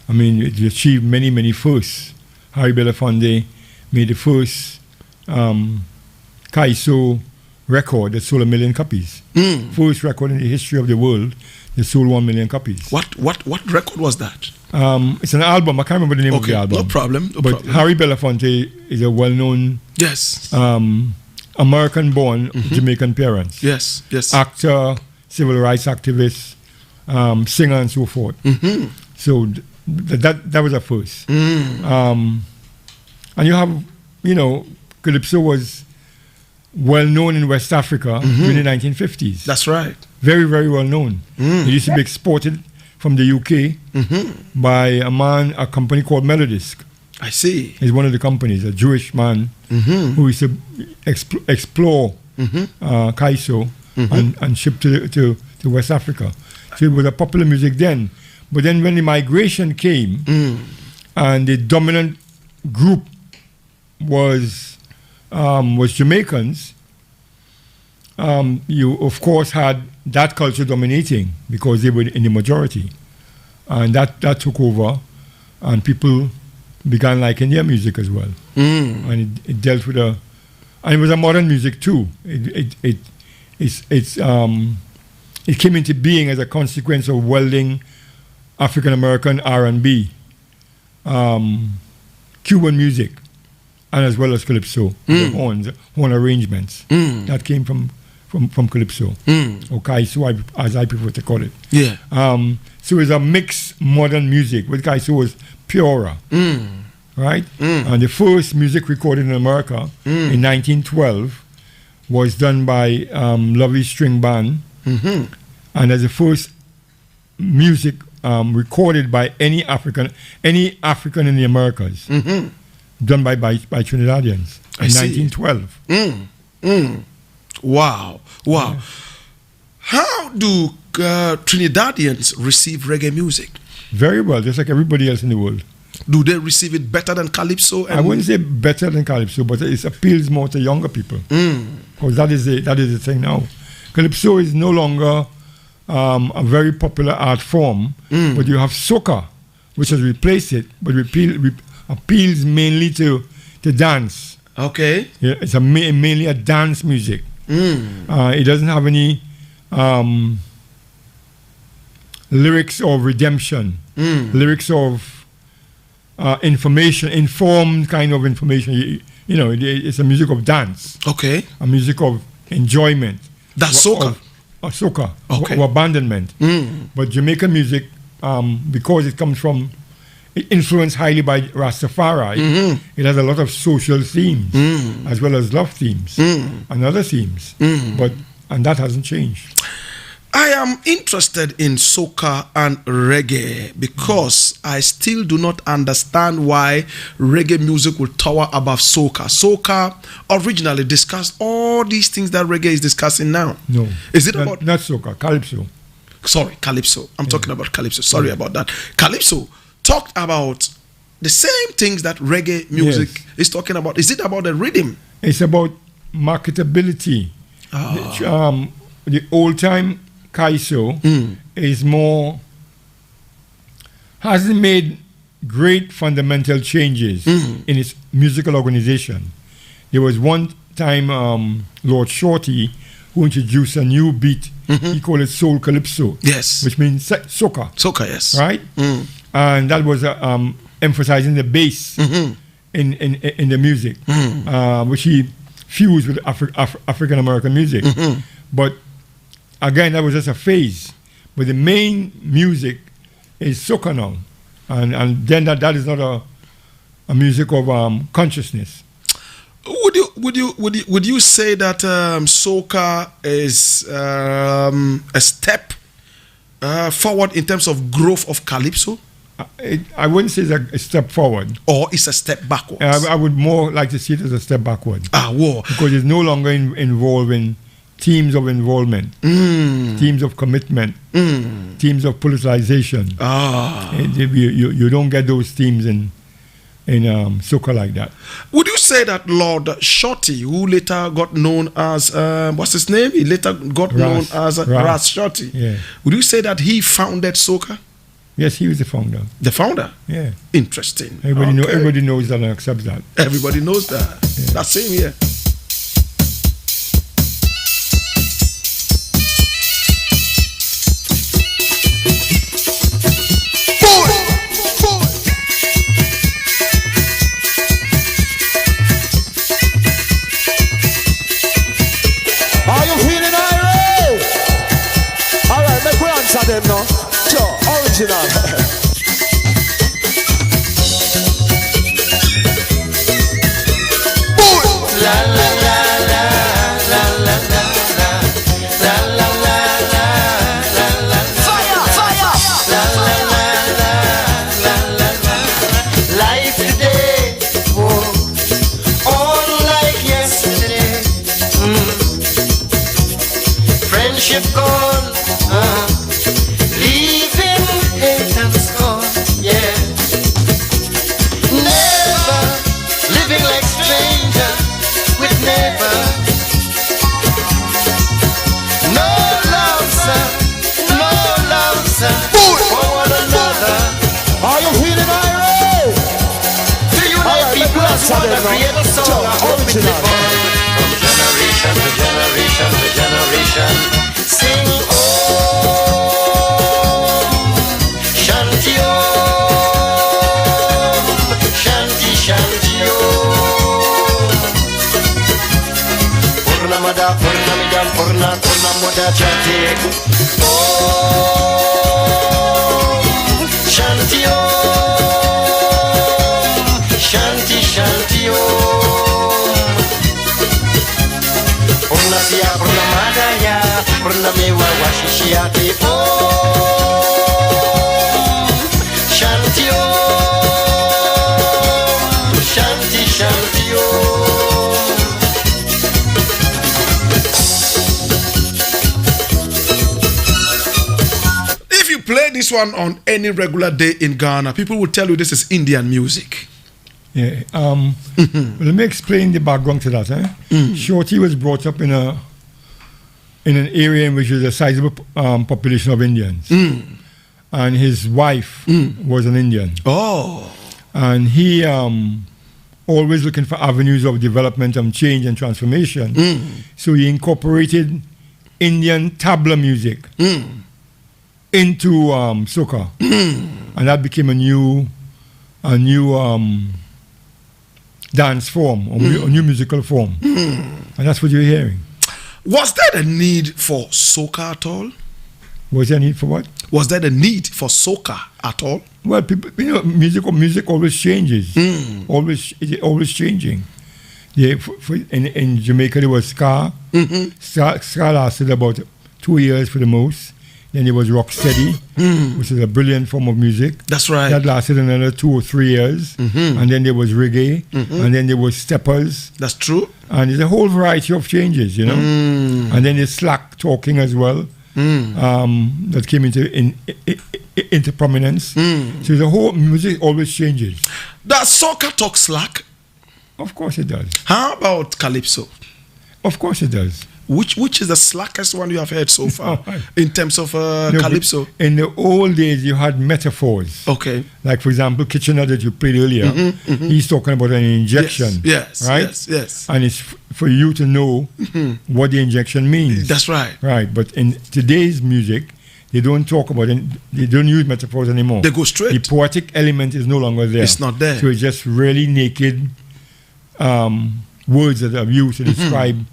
S2: I mean, it achieved many, many firsts. Harry Belafonte made the first Kaiso record that sold 1 million copies. First record in the history of the world that sold 1 million copies.
S1: What record was that?
S2: It's an album. I can't remember the name of the album.
S1: No problem.
S2: But Harry Belafonte is a well-known American-born Jamaican parents.
S1: Yes.
S2: Actor, civil rights activist, singer, and so forth. So that was a first. And you have, calypso was well known in West Africa in the 1950s.
S1: That's right.
S2: Very, very well known. It used to be exported from the UK by a company called Melodisc.
S1: I see.
S2: He's one of the companies, a Jewish man who used to explore Kaiso and ship to West Africa. So it was a popular music then. But then when the migration came and the dominant group was Jamaicans, you of course had that culture dominating because they were in the majority. And that took over and people began liking their music as well. And it dealt with and it was a modern music too. It came into being as a consequence of welding African American R&B, Cuban music, and as well as calypso, the horn arrangements that came from calypso, or Kaiso, as I prefer to call it.
S1: Yeah.
S2: So it's a mixed modern music. With Kaiso was purer, right? And the first music recorded in America in 1912 was done by Lovely String Band, and as the first music recorded by any African in the Americas, done by Trinidadians in 1912.
S1: Wow. Yeah. How do Trinidadians receive reggae music?
S2: Very well, just like everybody else in the world.
S1: Do they receive it better than calypso?
S2: I wouldn't say better than calypso, but it appeals more to younger people. Because that is the thing now. Calypso is no longer a very popular art form, but you have soca, which has replaced it, but appeals mainly to dance.
S1: Okay.
S2: Yeah, it's mainly a dance music. It doesn't have any lyrics of redemption, lyrics of information, informed kind of information. It's a music of dance.
S1: Okay.
S2: A music of enjoyment.
S1: That's soca.
S2: Soca,
S1: okay.
S2: Or abandonment. But Jamaican music, because it comes from, influenced highly by Rastafari, it has a lot of social themes, as well as love themes, and other themes. And that hasn't changed.
S1: I am interested in soca and reggae because I still do not understand why reggae music will tower above soca. Soca originally discussed all these things that reggae is discussing now.
S2: No.
S1: Is it about...
S2: Not soca, calypso.
S1: Sorry, calypso. I'm talking about calypso. Sorry about that. Calypso talked about the same things that reggae music is talking about. Is it about the rhythm?
S2: It's about marketability. The old time Kaiso is more, hasn't made great fundamental changes in its musical organization. There was one time Lord Shorty who introduced a new beat. He called it soul calypso.
S1: Yes.
S2: Which means soca.
S1: Soca, yes.
S2: Right? And that was emphasizing the bass in the music, which he fused with African American music. But again, that was just a phase. But the main music is soca now, and then that is not a music of consciousness.
S1: Would you say that soca is a step forward in terms of growth of calypso?
S2: I wouldn't say it's a step forward.
S1: Or it's a step backwards?
S2: I would more like to see it as a step backward.
S1: War.
S2: Because it's no longer involving teams of involvement, teams of commitment, teams of politicization. You don't get those teams in soca like that.
S1: Would you say that Lord Shorty, who later got known as what's his name? He later got known as Ras Shorty.
S2: Yeah.
S1: Would you say that he founded soca?
S2: Yes, he was the founder.
S1: The founder?
S2: Yeah.
S1: Interesting.
S2: Everybody knows that and accepts that.
S1: Everybody knows that. Yeah. That's same here.
S3: Are you feeling irate? Alright, make we answer them now. Sure, original.
S6: Friendship gone, leaving hate and scorn, yeah. Never living like stranger with never. No love, sir, no love, sir, for one another.
S3: Are you feeling irate?
S6: To unite people as one and create a song I hope it live on. From generation to generation to generation. Sing Shanti Shanti Shanti Purnamada Purnamidam Purnamoda Chanti Shanti Shanti Shanti Purnasya Purnamadaya Purnamewa Washishiyati Shanti Shanti Shanti
S1: If you play this one on any regular day in Ghana, people will tell you this is Indian music.
S2: Yeah. Let me explain the background to that. Shorty was brought up in an area in which there's a sizable population of Indians, and his wife was an Indian.
S1: Oh,
S2: and he always looking for avenues of development and change and transformation. So he incorporated Indian tabla music into soca, and that became a new dance form, or a new musical form, and that's what you're hearing.
S1: Was there a need for soca at all?
S2: Was there a need for what?
S1: Was there a need for soca at all?
S2: Well, people, music always changes. It's always changing. Yeah, in Jamaica there was ska. Ska lasted about 2 years for the most. Then there was Rocksteady, which is a brilliant form of music.
S1: That's right.
S2: That lasted another 2 or 3 years. And then there was reggae. And then there was steppers.
S1: That's true.
S2: And there's a whole variety of changes, you know. And then there's slack talking as well. That came into prominence. So the whole music always changes.
S1: Does soca talk slack?
S2: Of course it does.
S1: How about calypso?
S2: Of course it does.
S1: Which is the slackest one you have heard so far in terms of calypso?
S2: In the old days, you had metaphors.
S1: Okay.
S2: Like, for example, Kitchener that you played earlier, he's talking about an injection.
S1: Yes,
S2: right?
S1: Yes.
S2: And it's for you to know what the injection means.
S1: That's right.
S2: Right, but in today's music, they don't talk about it. They don't use metaphors anymore.
S1: They go straight.
S2: The poetic element is no longer there.
S1: It's not there.
S2: So it's just really naked words that are used to describe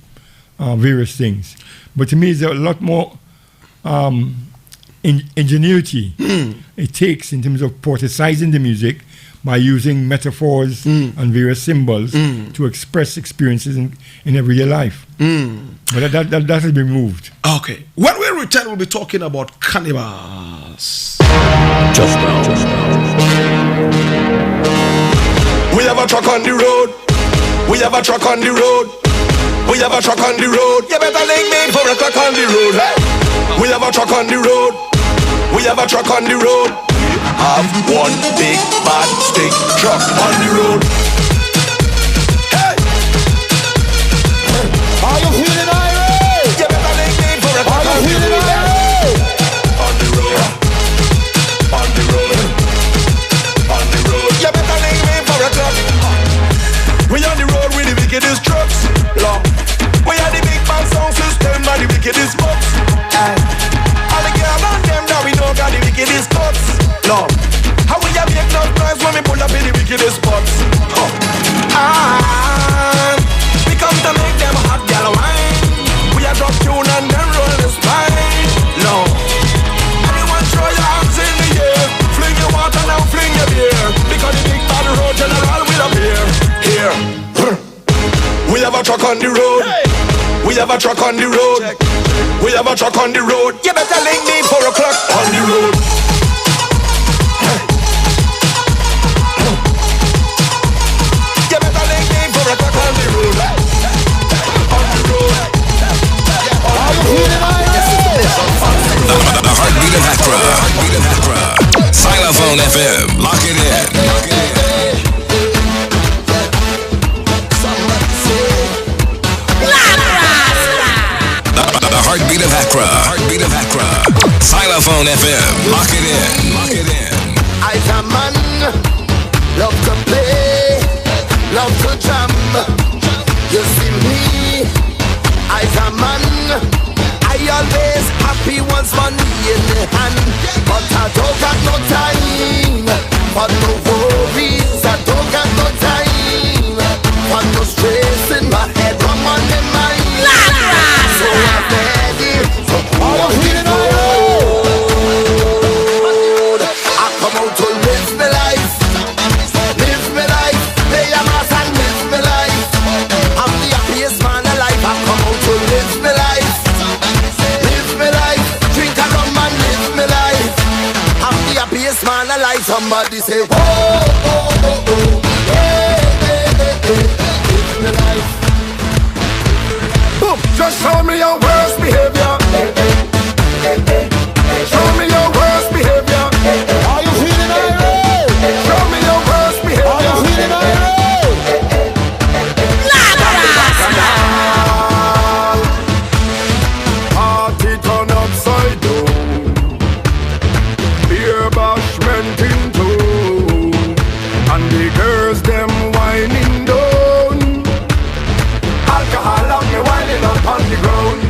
S2: various things. But to me, there's a lot more ingenuity it takes in terms of poeticizing the music by using metaphors and various symbols to express experiences in everyday life. But that has been moved.
S1: Okay. When we return, we'll be talking about cannibals.
S4: Just now.
S6: We have a truck on the road. We have a truck on the road. We have a truck on the road. You better link me for a truck on the road. Hey. We have a truck on the road. We have a truck on the road. We have one big bad stick truck on the road. Hey. Are you feeling irate? You better link me for a truck on the road. On the road. On the road. On the road. You better link me for a truck. We on the road with the wickedest trucks. Long. We are the big band sound system and the wickedest bucks. All the girls and them that we know got the wickedest cuts. Long. How we have make no noise when we pull up in the wickedest spots. And we come to make them hot gal wine. We are drop tune and then roll the spine. Long. Anyone throw your hands in the air. Fling your water now, fling your beer. Because the big bad road general will appear. Here. We have a truck on the road. Hey. We have a truck on the road. Check. We have a truck on the road. You better link me 4 o'clock on the road. Hey. You better link me 4 o'clock on the road. Hey. On the road. Are you feeling
S4: The heartbeat of Accra. Xylophone FM. Lock it in. The heartbeat of Accra. Xylophone FM. Lock it in.
S6: I's a man, love to play, love to jam. You see me, I's a man, I always happy once money in the hand. But I don't got no time for no worries. I don't got no time for no stress in my head. I'm on the mind. So I'm ready for all the road. I come out to live my life. Live my life. Play a mass and live my life. I'm the happiest man alive. I come out to live my life. Live my life. Drink a rum and live my life. I'm the happiest man alive. Somebody say, whoa, oh, oh, oh. Hey, hey, hey, hey. Live my life. Boom. Just show me your worst behavior. Show me your worst behavior. Are you feeling irate? Show me your worst behavior. Are you feeling irate? Party turn upside down. Beer bashment in tow. And the girls them whining down. Alcohol on me whining up on the ground.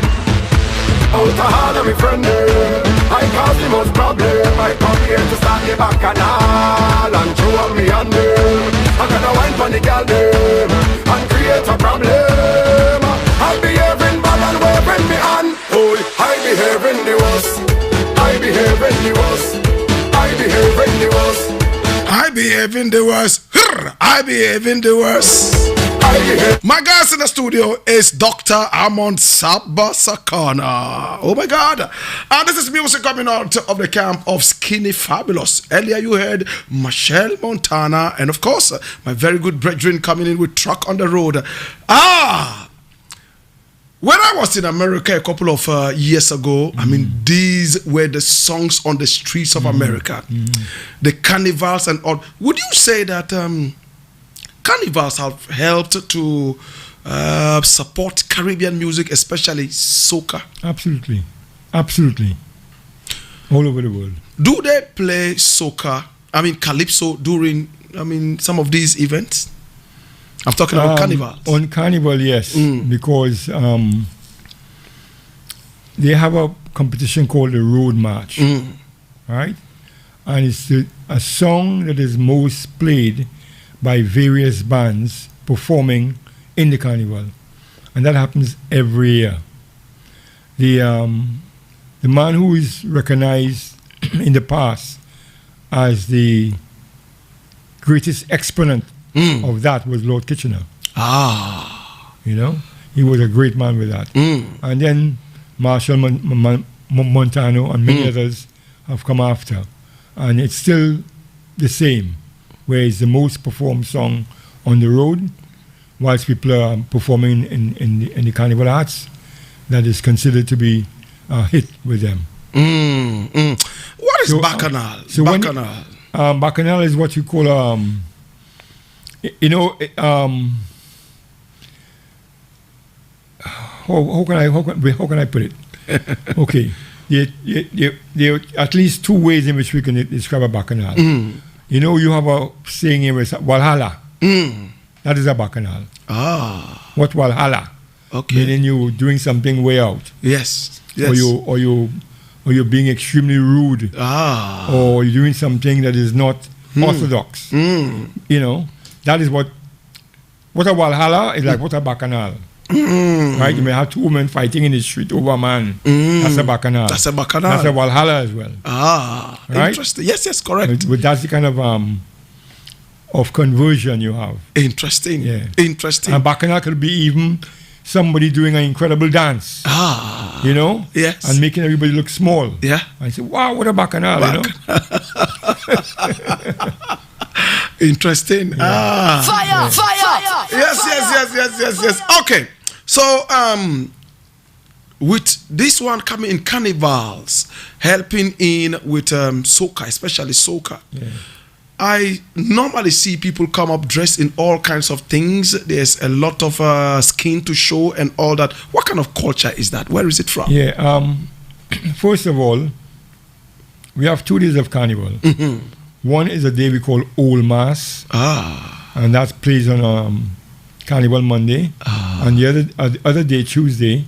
S6: Out of hand of me friend I cause the most problem. I come here to start the bacchanal and throw up me on them. I'm gonna wine for the girl them and create a problem. I'm behaving bad and waving me on. Oh, I behaving the worst. I behaving the worst. I behaving the worst.
S1: I behaving the worst. I behaving the worst.
S6: I behave.
S1: My guest in the studio is Dr. Amon Sabasakana. Oh my God. And this is music coming out of the camp of Skinny Fabulous. Earlier you heard Michelle Montana and of course my very good brethren coming in with Truck on the Road. When I was in America a couple of years ago, I mean, these were the songs on the streets of America. The carnivals and all. Would you say that carnivals have helped to support Caribbean music, especially soca?
S2: Absolutely. Absolutely. All over the world.
S1: Do they play soca, I mean calypso, during, I mean, some of these events? I'm talking about carnivals.
S2: On Carnival, yes, because they have a competition called the Road March, right? And it's a song that is most played by various bands performing in the Carnival, and that happens every year. The man who is recognized in the past as the greatest exponent of that was Lord Kitchener. You know, he was a great man with that. And then Marshall Montano and many others have come after. And it's still the same, where it's the most performed song on the road, whilst people are performing in the Carnival Arts, that is considered to be a hit with them.
S1: What is Bacchanal? Bacchanal.
S2: Bacchanal is what you call you know, how can I put it? Okay, there are at least two ways in which we can describe a bacchanal. You know, you have a saying here, Walhalla. That is a bacchanal. What Walhalla?
S1: Okay.
S2: Meaning you're doing something way out.
S1: Yes.
S2: Or you're being extremely rude. Or you're doing something that is not orthodox. You know. That is what a Walhalla is like, what a bacchanal. Right? You may have two women fighting in the street over a man. That's a bacchanal.
S1: That's a bacchanal.
S2: That's a Walhalla as well. Right?
S1: Interesting. Yes, correct.
S2: But that's the kind of conversion you have.
S1: Interesting.
S2: Yeah.
S1: Interesting.
S2: And bacchanal could be even somebody doing an incredible dance. You know?
S1: Yes.
S2: And making everybody look small.
S1: Yeah.
S2: And say, wow, what a bacchanal, you know?
S1: Interesting.
S7: Fire!
S1: Yes. Okay. So, with this one coming in carnivals, helping in with soca, especially soca, I normally see people come up dressed in all kinds of things. There's a lot of skin to show and all that. What kind of culture is that? Where is it from?
S2: Yeah. First of all, we have 2 days of carnival. One is a day we call Old Mass, and that plays on Carnival Monday. And the other day, Tuesday,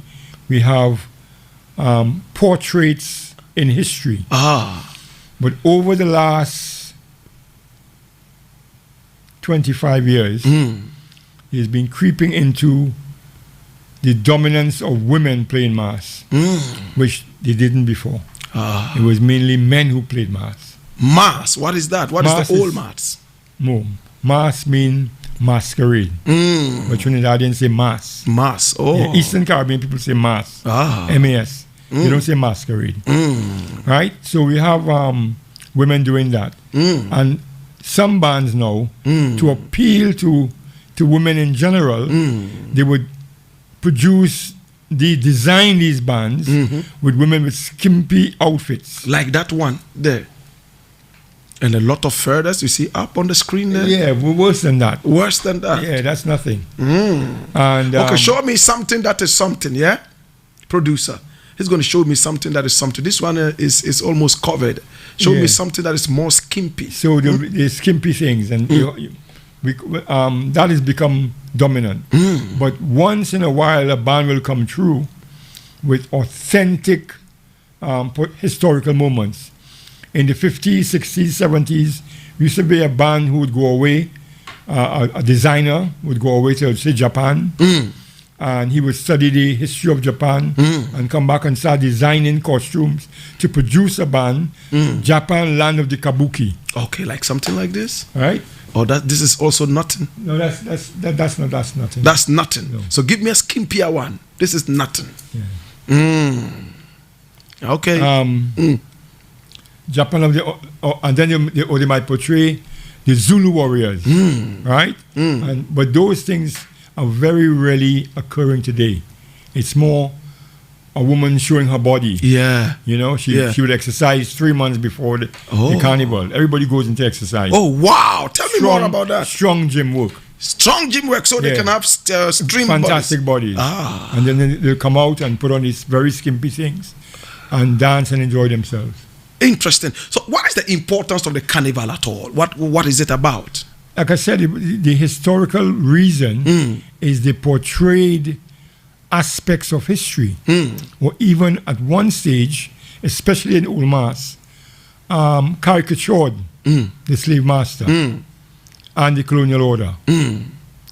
S2: we have portraits in history. But over the last 25 years, it's been creeping into the dominance of women playing mass, which they didn't before. It was mainly men who played mass.
S1: Mass, what is that? What is the old mass?
S2: No, mass mean masquerade. But Trinidadians say mass.
S1: Mass,
S2: Yeah, Eastern Caribbean people say mass. M-A-S. They don't say masquerade. Right? So we have women doing that. And some bands now, to appeal to women in general, they would design these bands with women with skimpy outfits.
S1: Like that one there. And a lot of furthers you see up on the screen there.
S2: Yeah, worse than that.
S1: Worse than that.
S2: Yeah, that's nothing. And
S1: okay, show me something that is something, yeah? Producer. He's going to show me something that is something. This one is almost covered. Show me something that is more skimpy.
S2: So the skimpy things, and that has become dominant. But once in a while, a band will come through with authentic historical moments. In the 50s, 60s, 70s, used to be a band who would go away, a designer would go away to, say, Japan, and he would study the history of Japan and come back and start designing costumes to produce a band, Japan, Land of the Kabuki.
S1: Okay, like something like this?
S2: Right?
S1: Or this is also nothing?
S2: No, that's nothing.
S1: That's nothing.
S2: No.
S1: So give me a skimpier one. This is nothing.
S2: Yeah.
S1: Okay.
S2: Japan and then they might portray the Zulu warriors, right? But those things are very rarely occurring today. It's more a woman showing her body.
S1: Yeah.
S2: You know, she would exercise 3 months before the carnival. Everybody goes into exercise.
S1: Oh, wow. Tell me more about that.
S2: Strong gym work.
S1: Strong gym work so they can have stream
S2: fantastic bodies. And then they'll come out and put on these very skimpy things and dance and enjoy themselves.
S1: Interesting. So what is the importance of the carnival at all? What is it about?
S2: Like I said, the historical reason is they portrayed aspects of history, or even at one stage, especially in Old Mass, caricatured the slave master and the colonial order.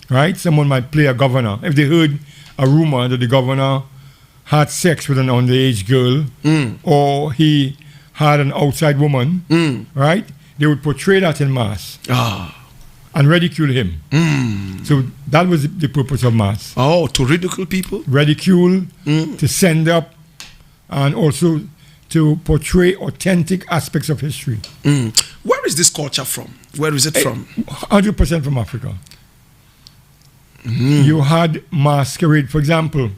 S2: Right? Someone might play a governor. If they heard a rumor that the governor had sex with an underage girl, or he had an outside woman, right? They would portray that in Mass. And ridicule him. So that was the purpose of Mass.
S1: Oh, to ridicule people?
S2: Ridicule, to send up, and also to portray authentic aspects of history.
S1: Where is this culture from? Where is it from?
S2: 100% from Africa. You had masquerade, for example,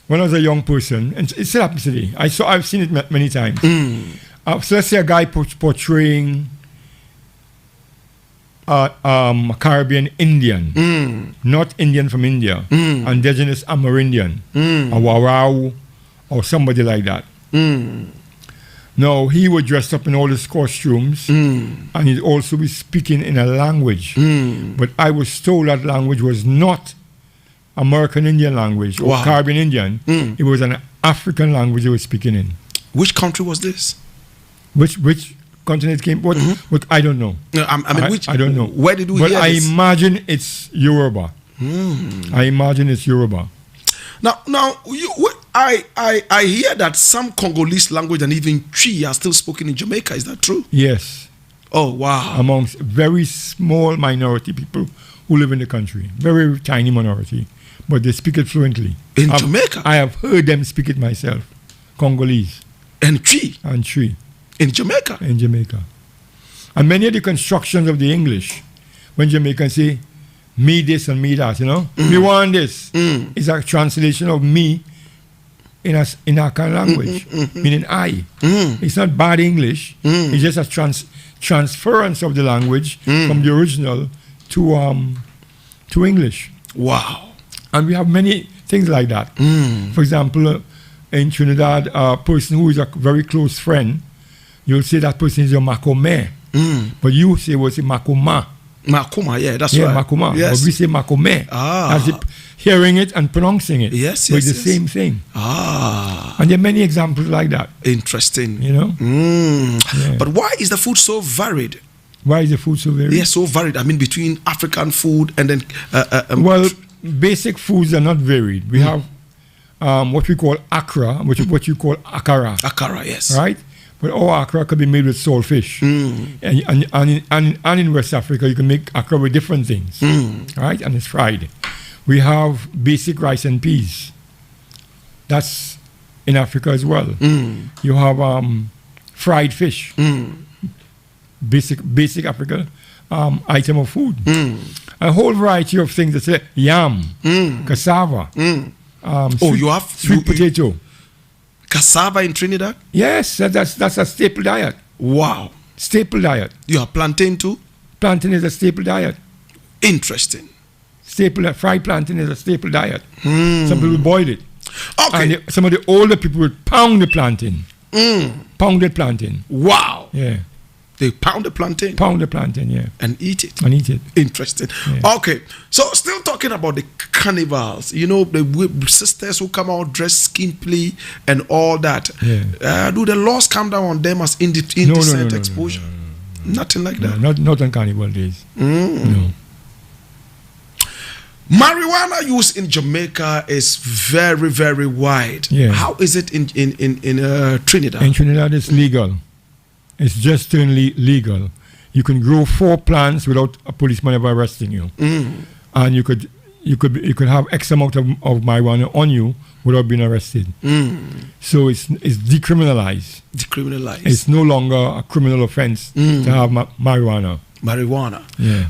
S2: when I was a young person, and it still happens today. I've seen it many times. So let's say a guy portraying a Caribbean Indian, not Indian from India, indigenous Amerindian, a Warao, or somebody like that. No, he would dress up in all his costumes, and he'd also be speaking in a language. But I was told that language was not American Indian language or Caribbean Indian. It was an African language they were speaking in.
S1: Which country was this?
S2: Which continent came? What I don't know.
S1: I
S2: don't know.
S1: Where did we
S2: hear
S1: this?
S2: But I imagine it's Yoruba. I imagine it's Yoruba.
S1: Now, I hear that some Congolese language and even Twi are still spoken in Jamaica. Is that true?
S2: Yes.
S1: Oh, wow.
S2: Amongst very small minority people who live in the country. Very tiny minority. But they speak it fluently.
S1: In Jamaica?
S2: I have heard them speak it myself. Congolese.
S1: And Twi?
S2: And Twi.
S1: In Jamaica?
S2: In Jamaica. And many of the constructions of the English, when Jamaicans say, me this and me that, you know, me want this, is a translation of me in our kind of language, meaning I. It's not bad English, it's just a transference of the language from the original to English.
S1: Wow.
S2: And we have many things like that. For example, in Trinidad, a person who is a very close friend, you'll say that person is your Makome. But you say, what's it, Makoma?
S1: Makoma, yeah, that's right.
S2: Makoma.
S1: Yes.
S2: But we say Makome. As if hearing it and pronouncing it.
S1: Yes,
S2: but the same thing. And there are many examples like that.
S1: Interesting.
S2: You know?
S1: Yeah. But why is the food so varied?
S2: Why is the food so varied?
S1: Yes, so varied. I mean, between African food and then...
S2: well, basic foods are not varied. We have what we call akra, what you call akara.
S1: Akara, yes.
S2: Right? But our akra could be made with saltfish. And in West Africa, you can make akra with different things. Right? And it's fried. We have basic rice and peas. That's in Africa as well. You have fried fish. Basic African item of food. A whole variety of things that say yam, cassava.
S1: You have
S2: sweet potato.
S1: Cassava in Trinidad?
S2: Yes, that's a staple diet.
S1: Wow.
S2: Staple diet.
S1: You have plantain too?
S2: Plantain is a staple diet.
S1: Interesting.
S2: Fried plantain is a staple diet. Some people boil it.
S1: Okay.
S2: And some of the older people would pound the plantain. Pounded plantain.
S1: Wow.
S2: Yeah.
S1: They pound the plantain?
S2: Pound the plantain, yeah.
S1: And eat it?
S2: And eat it.
S1: Interesting. Yeah. Okay. So still talking about the carnivals, you know, the sisters who come out dressed skimpily and all that.
S2: Yeah.
S1: Do the laws come down on them as indecent exposure? Nothing like that?
S2: Not on carnival days. No.
S1: Marijuana use in Jamaica is very, very wide.
S2: Yeah.
S1: How is it in Trinidad?
S2: In Trinidad, it's legal. It's just turned legal. You can grow 4 plants without a policeman ever arresting you, and you could have X amount of marijuana on you without being arrested. So it's decriminalized.
S1: Decriminalized.
S2: It's no longer a criminal offense to have marijuana.
S1: Marijuana.
S2: Yeah.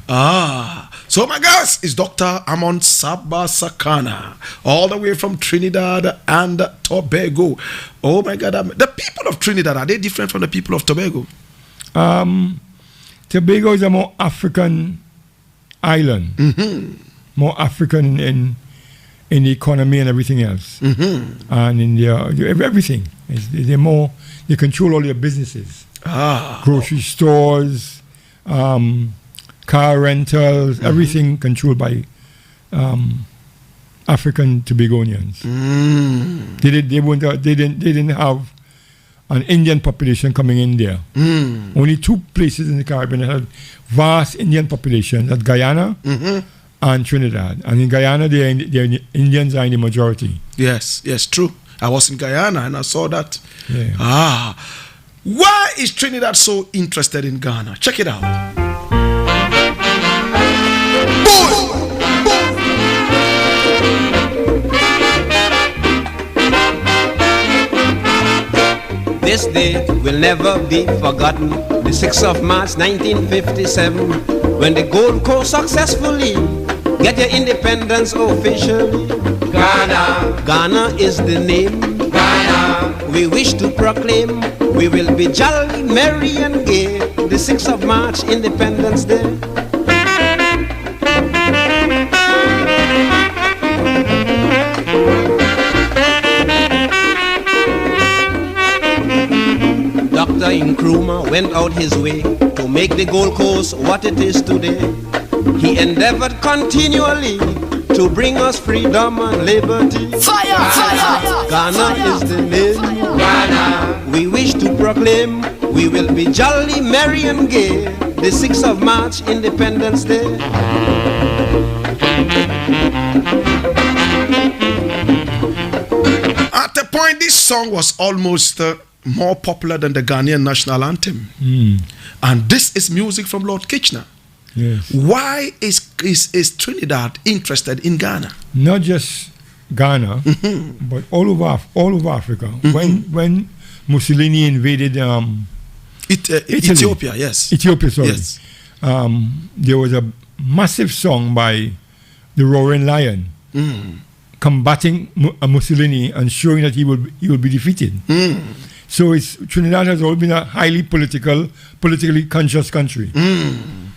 S1: So my guest is Dr. Amon Sabasakana, all the way from Trinidad and Tobago. Oh my God. The people of Trinidad, are they different from the people of Tobago?
S2: Tobago is a more African island. More African in the economy and everything else. And in their everything. They control all their businesses. Grocery stores, car rentals, everything controlled by African Tobagonians. They didn't have an Indian population coming in there. Only 2 places in the Caribbean that had vast Indian population, that's Guyana and Trinidad. And in Guyana, the Indians are in the majority.
S1: Yes, true. I was in Guyana and I saw that.
S2: Yeah.
S1: Why is Trinidad so interested in Ghana? Check it out.
S5: This day will never be forgotten. The 6th of March 1957, when the Gold Coast successfully get your independence officially. Ghana is the name. Ghana, we wish to proclaim. We will be jolly, merry and gay. The 6th of March, Independence Day. Dr. Nkrumah went out his way to make the Gold Coast what it is today. He endeavored continually to bring us freedom and liberty. Fire! Ghana is the name. Ghana, we wish to proclaim. We will be jolly, merry and gay. The 6th of March, Independence Day.
S1: At the point, this song was almost more popular than the Ghanaian national anthem. And this is music from Lord Kitchener.
S2: Yes.
S1: Why is Trinidad interested in Ghana?
S2: Not just Ghana, but all over Africa. When Mussolini invaded
S1: Ethiopia, yes.
S2: Ethiopia, sorry.
S1: Yes.
S2: There was a massive song by the Roaring Lion combating Mussolini and showing that he will be defeated. So Trinidad has always been a highly politically conscious country.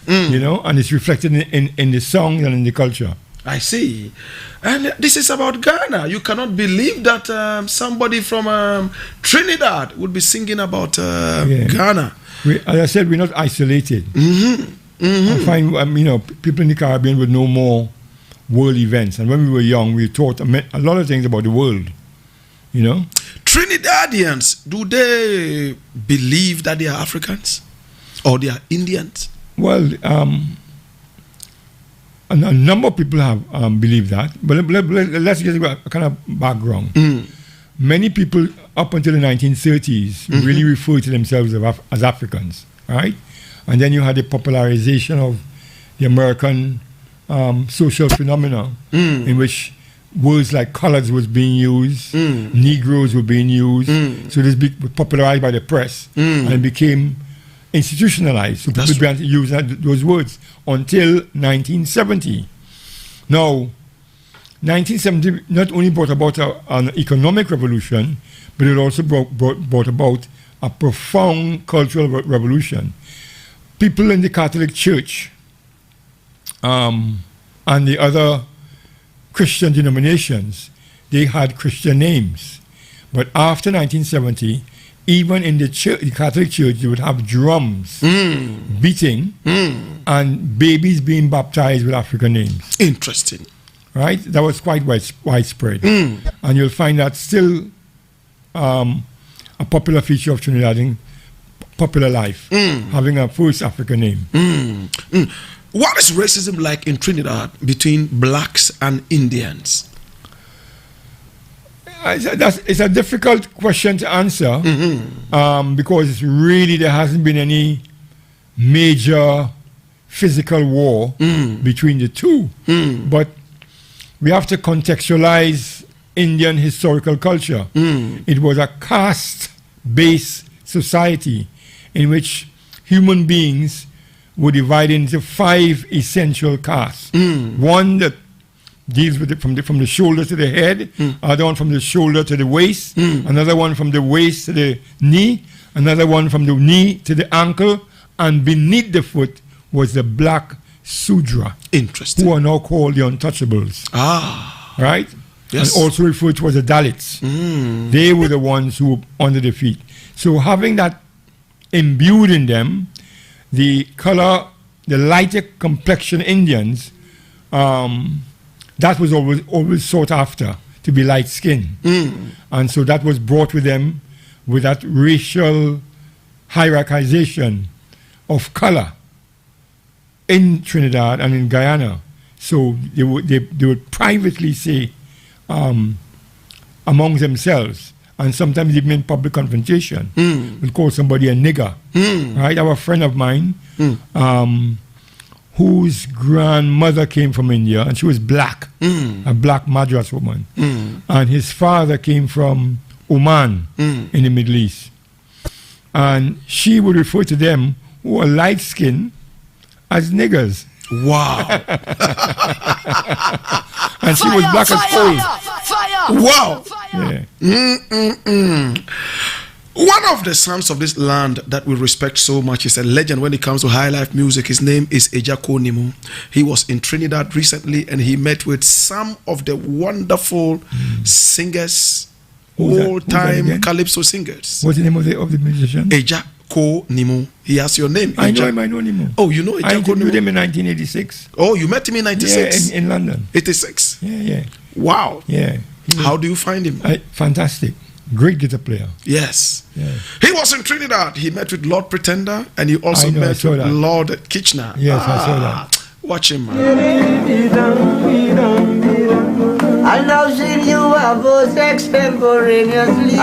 S2: You know, and it's reflected in the songs and in the culture.
S1: I see. And this is about Ghana. You cannot believe that somebody from Trinidad would be singing about Ghana.
S2: As I said, we're not isolated. I find, people in the Caribbean would know more world events. And when we were young, we taught a lot of things about the world. You know?
S1: Trinidadians, do they believe that they are Africans? Or they are Indians?
S2: Well, a number of people have believed that, but let's get a kind of background. Many people up until the 1930s really referred to themselves as Africans, right? And then you had the popularization of the American social phenomena in which words like colors was being used, Negroes were being used. So this was popularized by the press and it became institutionalized. So people began to use those words until 1970. Now, 1970 not only brought about an economic revolution, but it also brought about a profound cultural revolution. People in the Catholic Church and the other Christian denominations, they had Christian names. But after 1970, even in the Catholic Church, you would have drums beating and babies being baptized with African names.
S1: Interesting.
S2: Right? That was quite widespread. And you'll find that still a popular feature of Trinidadian popular life, having a first African name.
S1: What is racism like in Trinidad between blacks and Indians?
S2: It's a difficult question to answer because there hasn't been any major physical war between the two. But we have to contextualize Indian historical culture. It was a caste-based society in which human beings were divided into 5 essential castes. One that deals with it from the shoulder to the head, other one from the shoulder to the waist, another one from the waist to the knee, another one from the knee to the ankle, and beneath the foot was the black Sudra.
S1: Interesting.
S2: Who are now called the untouchables. Right?
S1: Yes.
S2: And also referred to as the Dalits. They were the ones who were under the feet. So having that imbued in them, the lighter complexion Indians, that was always sought after, to be light skinned. And so that was brought with them with that racial hierarchization of color in Trinidad and in Guyana. So they would privately say among themselves, and sometimes even in public confrontation, would call somebody a nigger. Right? I have a friend of mine whose grandmother came from India, and she was black, a black Madras woman. And his father came from Oman in the Middle East. And she would refer to them who were light-skinned as niggers.
S1: Wow.
S2: And she was black as coal.
S1: Wow.
S2: Yeah.
S1: One of the sons of this land that we respect so much is a legend when it comes to high life music. His name is Ejako Nimu. He was in Trinidad recently and he met with some of the wonderful singers, old-time calypso singers.
S2: What's the name of the musician?
S1: Ejako Nimu. He has your name.
S2: I know him, I know Nimu.
S1: Oh, you know Ejako Nimu?
S2: I interviewed him in 1986.
S1: Oh, you met him in 96?
S2: Yeah, in London.
S1: 86?
S2: Yeah.
S1: Wow.
S2: Yeah.
S1: How do you find him?
S2: Fantastic. Great guitar player.
S1: Yes.
S2: Yeah.
S1: He was in Trinidad. He met with Lord Pretender and he also met with Lord Kitchener.
S2: Yes, I saw that.
S1: Watch him, man.
S7: I now seen you are both extemporaneously.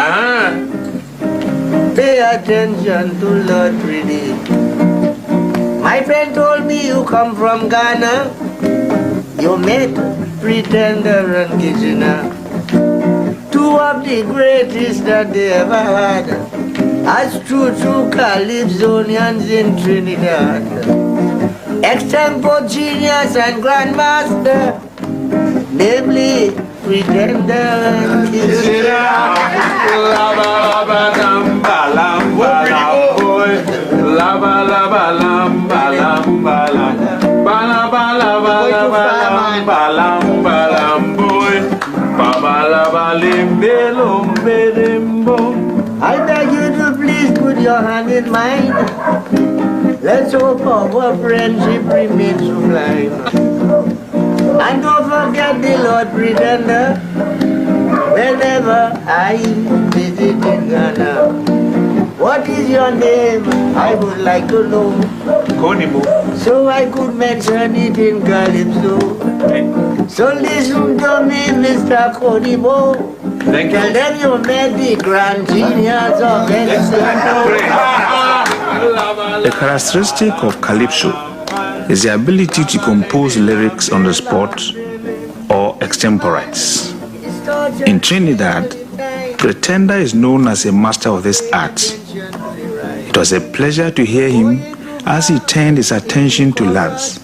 S7: Pay attention to Lord Pretty. My friend told me you come from Ghana. You met Pretender and Kitchener. Two of the greatest that they ever had, as true Calypsonians in Trinidad. Extempo genius and grandmaster, namely Pretender and Kitchener. I beg you to please put your hand in mine. Let's hope our friendship remains sublime. And don't forget the Lord Pretender whenever I visit in Ghana. What is your name? I would like to know.
S8: Konibo.
S7: So I could mention it in Calypso. So listen to me, Mr. Konibo.
S8: Thank you.
S7: Tell them you met the grand genius of
S8: The characteristic of Calypso is the ability to compose lyrics on the spot or extemporites. In Trinidad, Pretender is known as a master of this art. It was a pleasure to hear him as he turned his attention to Lance,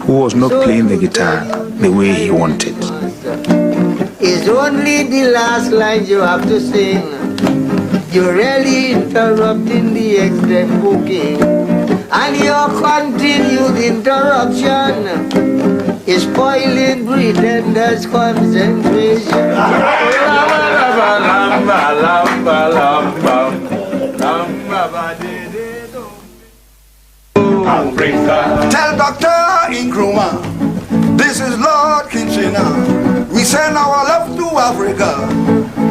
S8: who was not playing the guitar the way he wanted.
S7: It's only the last line you have to sing. You're really interrupting the extempo king. And your continued interruption is spoiling Pretender's concentration.
S6: Africa. Tell Dr. Nkrumah, this is Lord Kitchener. We send our love to Africa.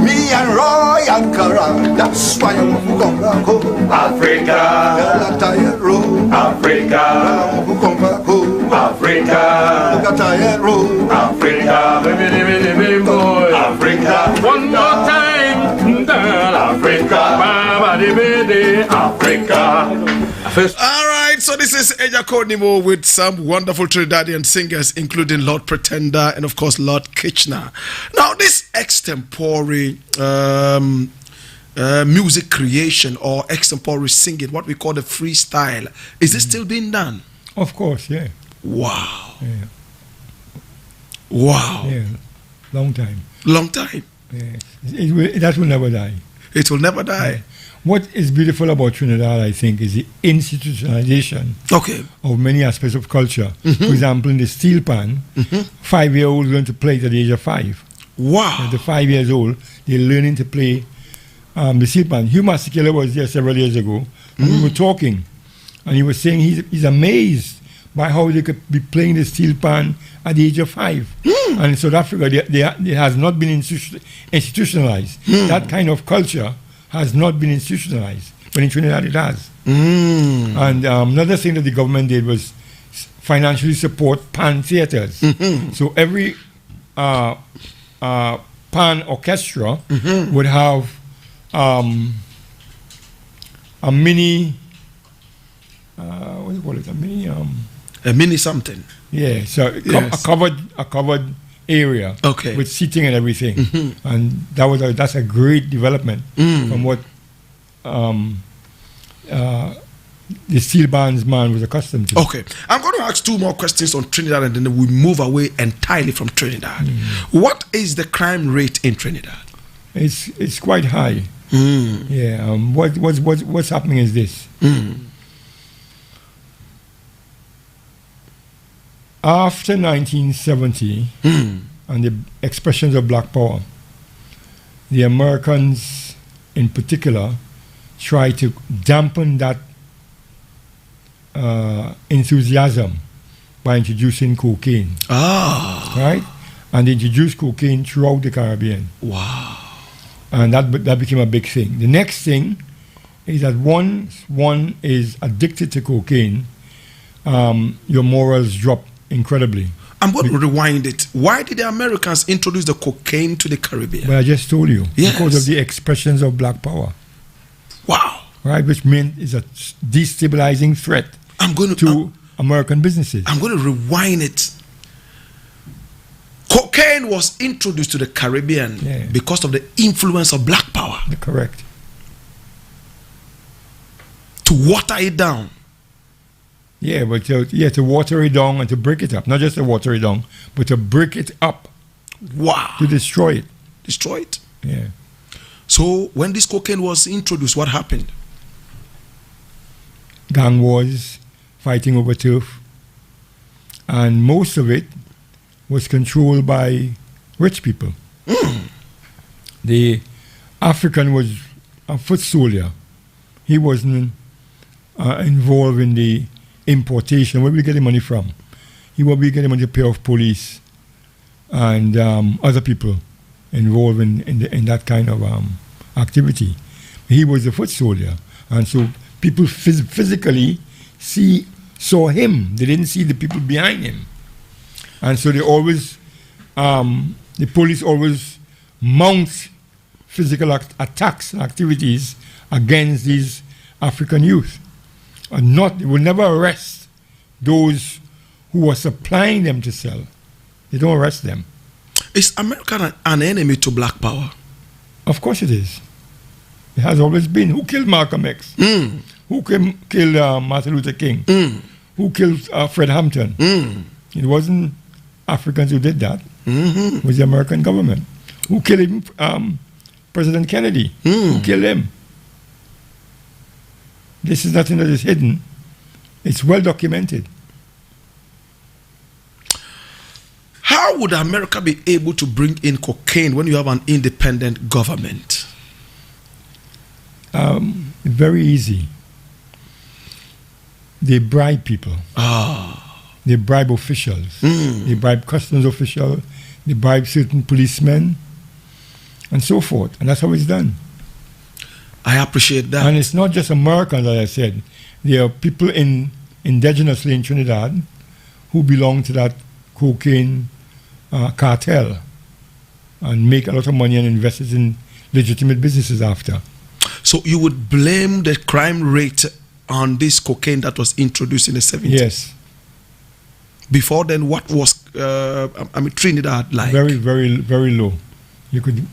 S6: Me and Roy and Kara. That's why I'm going back home. Africa. Tired road. Africa. I'm going back home. Africa. Tired road. Africa. Baby, boy. Africa. One more time. Africa. Africa.
S1: All right, right, so this is Eja Konimo with some wonderful Trinidadian singers, including Lord Pretender and, of course, Lord Kitchener. Now, this extempore music creation or extempore singing, what we call the freestyle, is it still being done?
S2: Of course, yeah.
S1: Wow.
S2: Yeah.
S1: Wow.
S2: Yeah. Long time.
S1: Long time.
S2: Yeah. That will never die.
S1: It will never die.
S2: Yeah. What is beautiful about Trinidad, I think, is the institutionalization of many aspects of culture. For example, in the steel pan, 5-year-olds learn to play at the age of 5.
S1: Wow.
S2: At the 5 years old, they're learning to play the steel pan. Hugh Masekela was there several years ago, and we were talking, and he was saying he's amazed by how they could be playing the steel pan at the age of 5. And in South Africa, they has not been institutionalized. That kind of culture has not been institutionalized, but in Trinidad it has. And another thing that the government did was financially support pan theaters. So every pan orchestra would have a mini, what do you call it?
S1: A mini something.
S2: Yeah, so a covered area with seating and everything, and that's a great development from what the steel bands man was accustomed to.
S1: Okay, I'm going to ask 2 more questions on Trinidad, and then we move away entirely from Trinidad. What is the crime rate in Trinidad?
S2: It's quite high. Yeah. What's happening is this. After 1970 and the expressions of Black Power, the Americans in particular tried to dampen that enthusiasm by introducing cocaine. Right? And they introduced cocaine throughout the Caribbean.
S1: Wow.
S2: And that became a big thing. The next thing is that once one is addicted to cocaine, your morals drop incredibly.
S1: I'm going to rewind it. Why did the Americans introduce the cocaine to the Caribbean?
S2: Well, I just told you.
S1: Yes.
S2: Because of the expressions of Black Power.
S1: Wow.
S2: Right, which means it's a destabilizing threat to American businesses.
S1: I'm going to rewind it. Cocaine was introduced to the Caribbean because of the influence of Black Power.
S2: Correct.
S1: To water it down.
S2: Yeah, but to water it down and to break it up. Not just to water it down, but to break it up.
S1: Wow.
S2: To destroy it.
S1: Destroy it.
S2: Yeah.
S1: So when this cocaine was introduced, what happened?
S2: Gang wars, fighting over turf. And most of it was controlled by rich people. The African was a foot soldier. He wasn't involved in the importation. Where we get the money from? He will be getting money to pay off police and other people involved in that kind of activity. He was a foot soldier, and so people physically saw him. They didn't see the people behind him, and so they always, the police always mount physical attacks and activities against these African youth. And they will never arrest those who are supplying them to sell. They don't arrest them.
S1: Is America an enemy to Black Power?
S2: Of course it is. It has always been. Who killed Malcolm X? Who killed Martin Luther King? Who killed Fred Hampton? It wasn't Africans who did that. It was the American government. Who killed him? President Kennedy. Who killed him? This is nothing that is hidden. It's well documented.
S1: How would America be able to bring in cocaine when you have an independent government?
S2: Very easy. They bribe people. They bribe officials. They bribe customs officials. They bribe certain policemen and so forth. And that's how it's done.
S1: I appreciate that.
S2: And it's not just Americans, as I said. There are people indigenously in Trinidad who belong to that cocaine cartel and make a lot of money and invest it in legitimate businesses after.
S1: So you would blame the crime rate on this cocaine that was introduced in the 70s.
S2: Yes.
S1: Before then, what was Trinidad like?
S2: Very, very, very low. You could,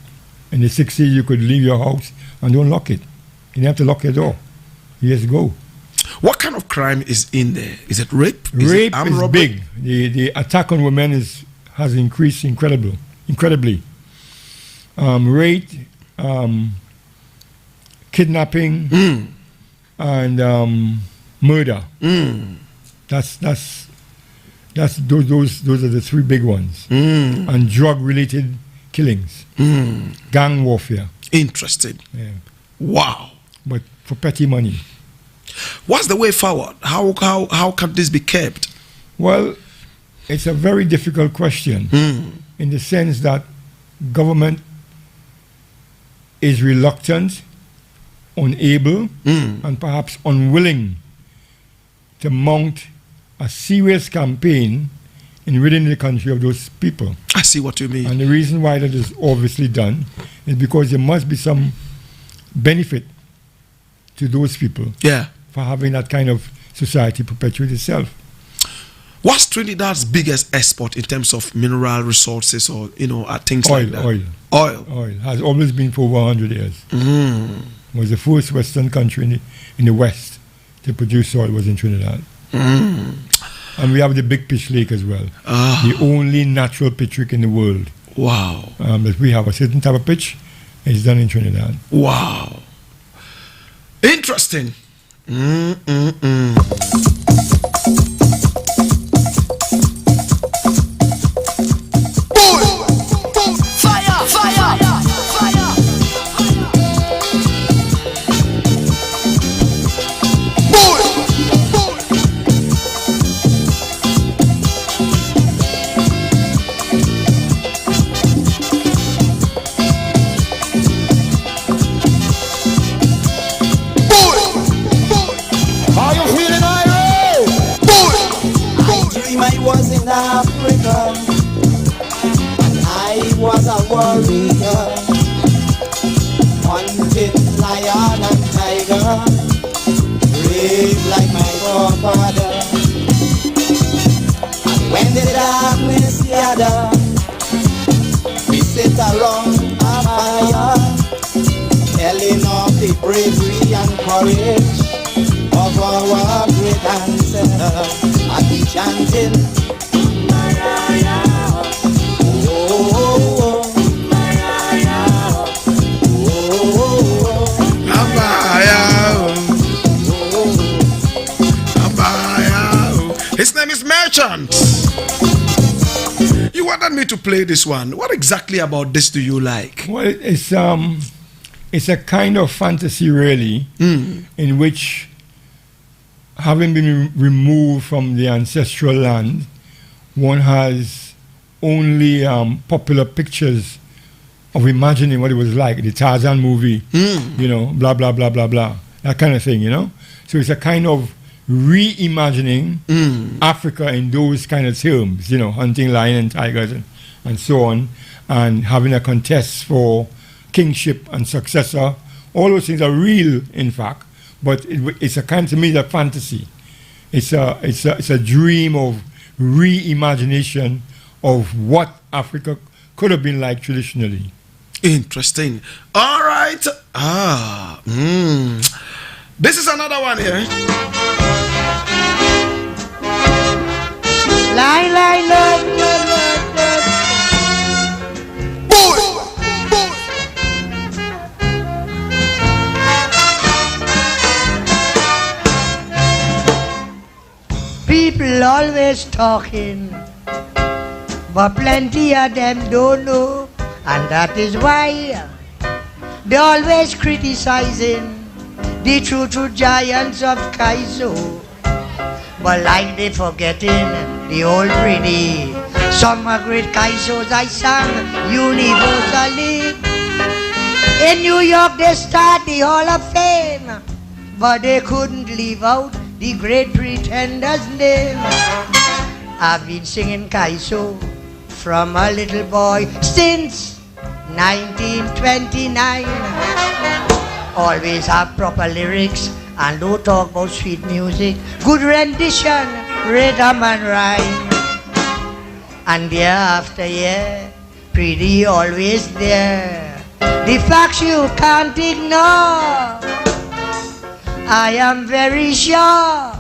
S2: in the 60s, you could leave your house and don't lock it. You didn't have to lock your door. You just go.
S1: What kind of crime is in there? Is it rape?
S2: Rape is big. The attack on women has increased incredibly. Rape, kidnapping, and murder. Those are the three big ones. And drug-related killings, gang warfare.
S1: Interesting.
S2: Yeah.
S1: Wow.
S2: But for petty money.
S1: What's the way forward? How can this be kept?
S2: Well, it's a very difficult question in the sense that government is reluctant, unable, and perhaps unwilling to mount a serious campaign in ridding the country of those people.
S1: I see what you mean.
S2: And the reason why that is obviously done is because there must be some benefit to those people for having that kind of society perpetuate itself.
S1: What's Trinidad's biggest export in terms of mineral resources or things
S2: oil,
S1: like that?
S2: Oil has always been for over 100 years. Was the first Western country in the West to produce oil was in Trinidad. And we have the Big Pitch Lake as well. The only natural pitch lake in the world.
S1: Wow.
S2: That we have a certain type of pitch. It's done in Trinidad.
S1: Wow. Interesting.
S5: Africa, and I was a warrior, hunting lion and tiger, brave like my forefather. And when the darkness gather, we sit around a fire, telling of the bravery and courage of our great ancestors, and we chanting.
S1: His name is Merchant. You wanted me to play this one. What exactly about this do you like?
S2: Well, it's a kind of fantasy, really, in which, having been removed from the ancestral land, one has only popular pictures of imagining what it was like, the Tarzan movie, blah, blah, blah, blah, blah, that kind of thing, So it's a kind of reimagining Africa in those kind of terms, hunting lion and tigers and so on, and having a contest for kingship and successor. All those things are real, in fact, but it's a kind, to me, a fantasy. It's a dream of reimagination of what Africa could have been like traditionally.
S1: Interesting. All right. This is another one here.
S7: Lie, lie, love, love, love, love. People always talking, but plenty of them don't know, and that is why they always criticizing the true giants of Kaiso. But like they forgetting the old pretty, some are great Kaisos I sang universally. In New York they start the Hall of Fame, but they couldn't leave out the great pretender's name. I've been singing Kaiso from a little boy since 1929. Always have proper lyrics And don't talk about sweet music. Good rendition, rhythm and rhyme. And year after year, pretty always there. The facts you can't ignore. I am very sure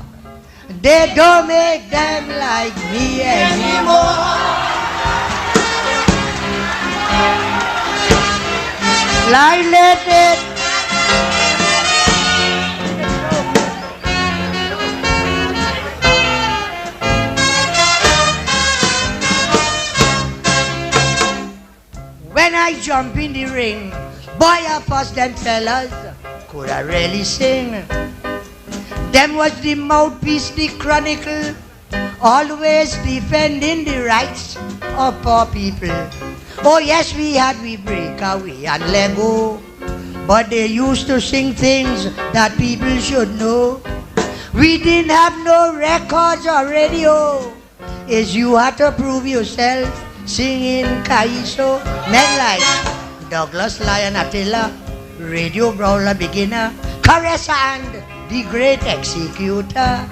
S7: they don't make them like me anymore. Like let it. When I jump in the ring, boy, of us them fellas could I really sing. Them was the mouthpiece, the chronicle, always defending the rights of poor people. Oh yes, we break away and let go, but they used to sing things that people should know. We didn't have no records or radio, is you had to prove yourself singing Kaiso. Men like Douglas Lyon Attila, Radio Brawler Beginner, Caressa and the Great Executor,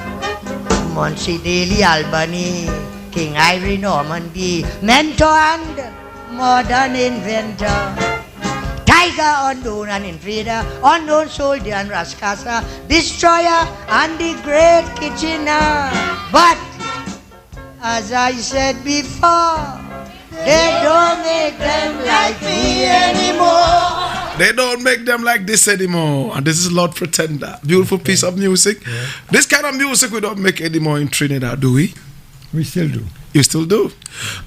S7: Muncie Daly Albany, King Ivory Normandy, Mentor and Modern Inventor, Tiger Unknown and Invader, Unknown Soldier and Rascasa, Destroyer and the Great Kitchener. But as I said before, they don't make them like me anymore.
S1: They don't make them like this anymore. And this is Lord Pretender. Beautiful piece of music. Yeah. This kind of music we don't make anymore in Trinidad, do we?
S2: We still do.
S1: You still do?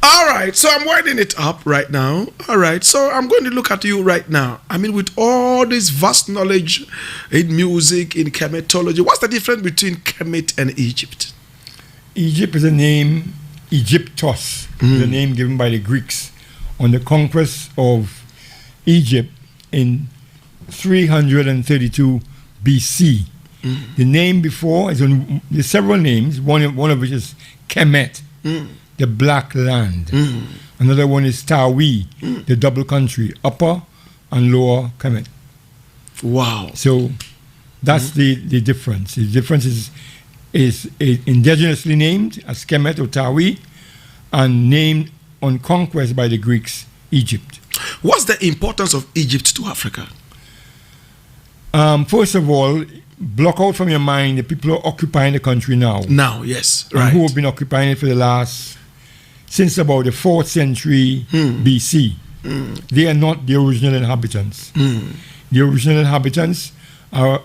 S1: All right. So I'm winding it up right now. All right. So I'm going to look at you right now. I mean, with all this vast knowledge in music, in chematology, what's the difference between Kemet and Egypt?
S2: Egypt is a name, Egyptos, the name given by the Greeks on the conquest of Egypt in 332 BC. The name before is on, there's several names, one of which is Kemet, the Black Land. Another one is Tawi, the double country, Upper and Lower Kemet.
S1: Wow.
S2: So that's the difference. The difference is indigenously named as Kemet or Tawi and named on conquest by the Greeks, Egypt.
S1: What's the importance of Egypt to Africa?
S2: First of all, block out from your mind the people who are occupying the country now.
S1: Now, yes, right.
S2: And who have been occupying it for the last, since about the 4th century BC. They are not the original inhabitants. The original inhabitants are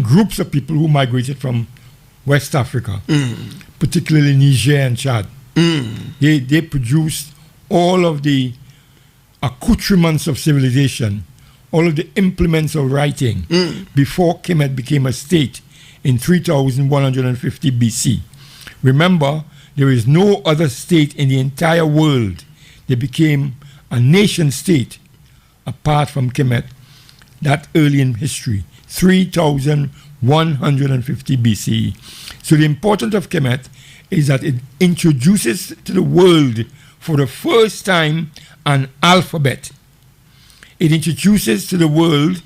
S2: groups of people who migrated from West Africa, particularly Niger and Chad. They produced all of the accoutrements of civilization, all of the implements of writing before Kemet became a state in 3150 BC. Remember, there is no other state in the entire world that became a nation state apart from Kemet that early in history, 3150 BC. So the importance of Kemet is that it introduces to the world for the first time an alphabet. It introduces to the world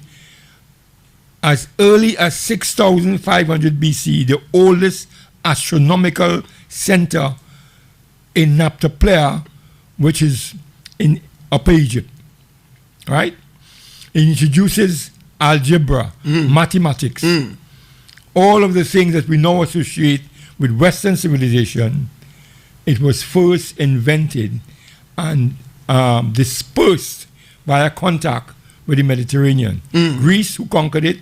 S2: as early as 6500 BC the oldest astronomical center in Naphtali, which is in Upper Egypt, right? It introduces algebra, mathematics, all of the things that we now associate with Western civilization. It was first invented and dispersed via contact with the Mediterranean. Greece, who conquered it,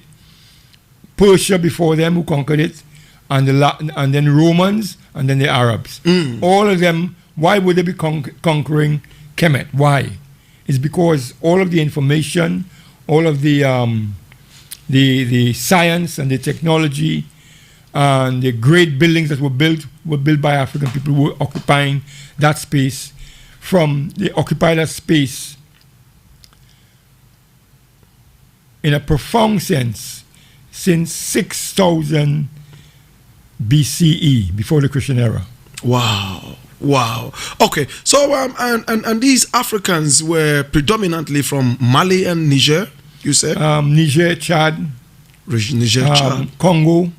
S2: Persia before them, who conquered it, and then Romans, and then the Arabs. All of them, why would they be conquering Kemet? Why? It's because all of the information, all of the science and the technology and the great buildings that were built by African people who were occupying that space. They occupied that space in a profound sense since 6000 BCE, before the Christian era.
S1: Wow. Okay, so and these Africans were predominantly from Mali and Niger, you said?
S2: Niger, Chad,
S1: Niger, Chad.
S2: Congo.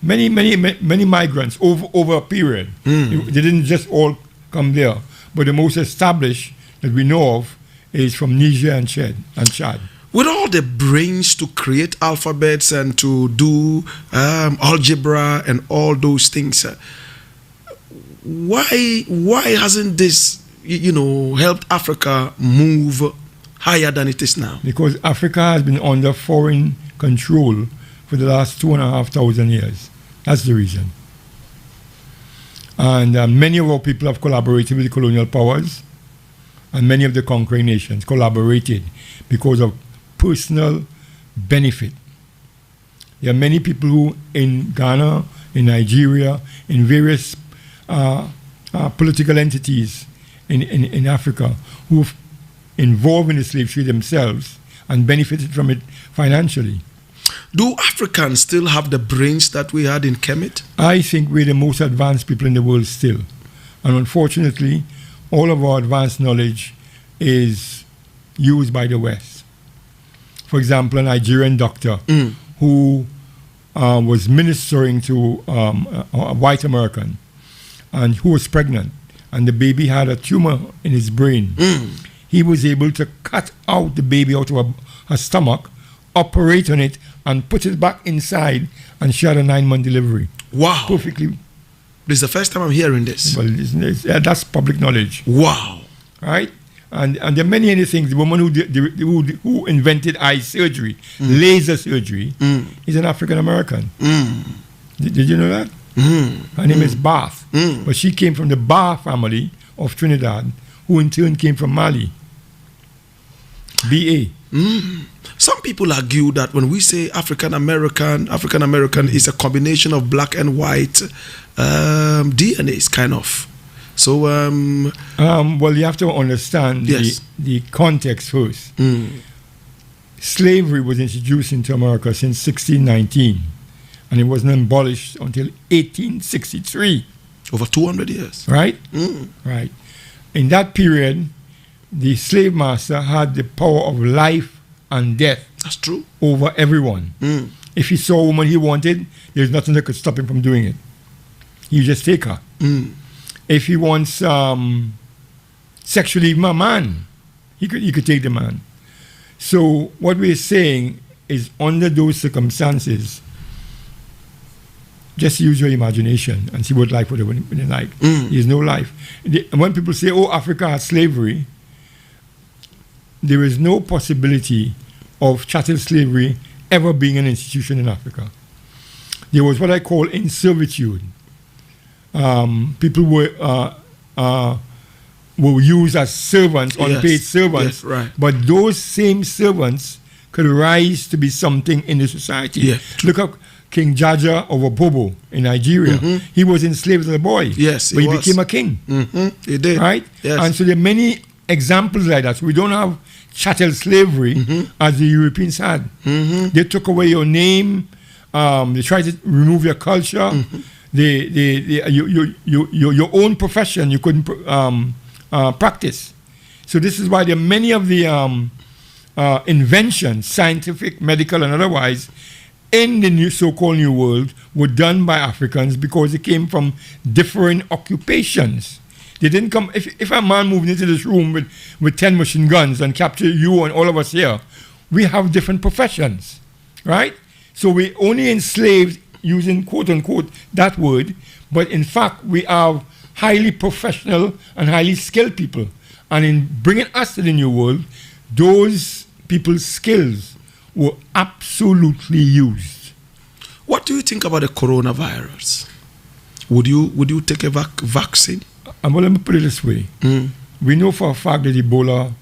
S2: Many migrants over a period. They didn't just all come there, but the most established that we know of is from Niger and Chad.
S1: With all the brains to create alphabets and to do algebra and all those things, why hasn't this helped Africa move higher than it is now?
S2: Because Africa has been under foreign control for the last 2,500 years. That's the reason. And many of our people have collaborated with the colonial powers, and many of the conquering nations collaborated because of personal benefit. There are many people who in Ghana, in Nigeria, in various political entities in Africa who've involved in the slave trade themselves and benefited from it financially.
S1: Do Africans still have the brains that we had in Kemet?
S2: I think we're the most advanced people in the world still. And unfortunately, all of our advanced knowledge is used by the West. For example, a Nigerian doctor who was ministering to a white American and who was pregnant, and the baby had a tumor in his brain. He was able to cut out the baby out of her stomach, operate on it, and put it back inside, and she had a 9-month delivery.
S1: Wow.
S2: Perfectly.
S1: This is the first time I'm hearing this.
S2: Well, that's public knowledge.
S1: Wow.
S2: Right? And there are many other things. The woman who invented eye surgery, laser surgery, is an African American. Did you know that? Her name is Bath. But she came from the Ba family of Trinidad, who in turn came from Mali. B.A.
S1: Some people argue that when we say African American is a combination of black and white DNAs, kind of. So,
S2: well, you have to understand the context first. Slavery was introduced into America since 1619, and it wasn't abolished until 1863.
S1: Over 200 years.
S2: Right? Right. In that period, the slave master had the power of life and death.
S1: That's true.
S2: Over everyone. If he saw a woman he wanted, there's nothing that could stop him from doing it. You just take her. If he wants sexually a man, he could take the man. So what we're saying is, under those circumstances, just use your imagination and see what life would have been like. There's no life. When people say, oh, Africa has slavery, there is no possibility of chattel slavery ever being an institution in Africa. There was what I call in servitude. People were used as servants, unpaid servants, but those same servants could rise to be something in the society. Look at King Jaja of Opobo in Nigeria. He was enslaved as a boy, but he became a king.
S1: He did.
S2: Right?
S1: Yes.
S2: And so there are many examples like that. So we don't have chattel slavery as the Europeans had. They took away your name. They tried to remove your culture. Your own profession you couldn't practice. So this is why there are many of the inventions, scientific, medical, and otherwise, in the so-called New World were done by Africans because they came from different occupations. They didn't come. If a man moved into this room with 10 machine guns and capture you and all of us here, we have different professions, right? So we only enslaved, using quote unquote that word, but in fact we are highly professional and highly skilled people. And in bringing us to the New World, those people's skills were absolutely used.
S1: What do you think about the coronavirus? Would you take a vaccine?
S2: Well, let me put it this way. We know for a fact that Ebola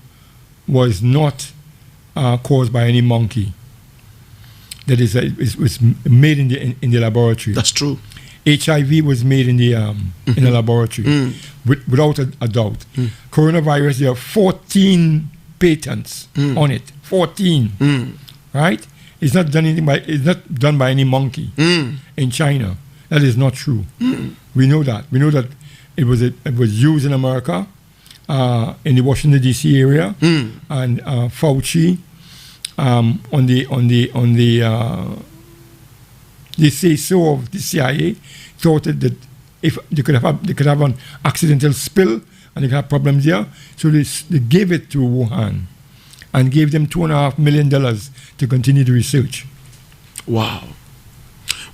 S2: was not caused by any monkey. That is, it was made in the laboratory.
S1: That's true.
S2: HIV was made in the laboratory, without a doubt. Coronavirus, there are 14 patents on it. 14, right? It's not done by any monkey in China. That is not true. We know that. We know that it was used in America, in the Washington D.C. area, and Fauci they say so of the CIA thought that if they could have an accidental spill and they could have problems there, so they gave it to Wuhan and gave them $2.5 million to continue the research.
S1: Wow.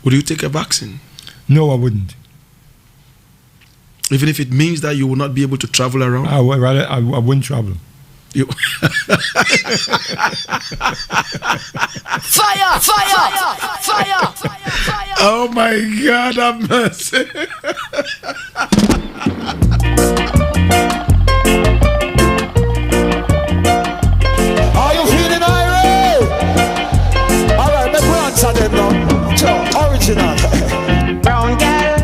S1: Would you take a vaccine?
S2: No, I wouldn't.
S1: Even if it means that you will not be able to travel around?
S2: I wouldn't travel.
S1: You
S9: Fire!
S1: Oh my God, have mercy.
S3: Are you feeling irate? Alright, let's answer them now. Sure, original.
S5: Brown girl,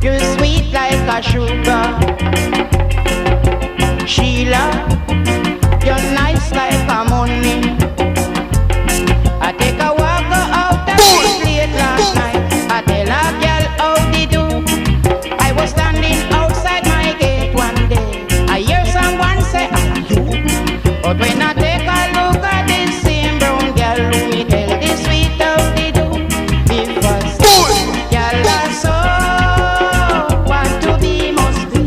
S5: you sweet like a sugar. Sheila, you're nice like a money. I take a walk out the street late last night. I tell a girl how they do. I was standing outside my gate one day. I hear someone say, "Ah, you." But when I take a look at this same brown girl, who me tell this sweet how they do. Because girl are so want to be must be.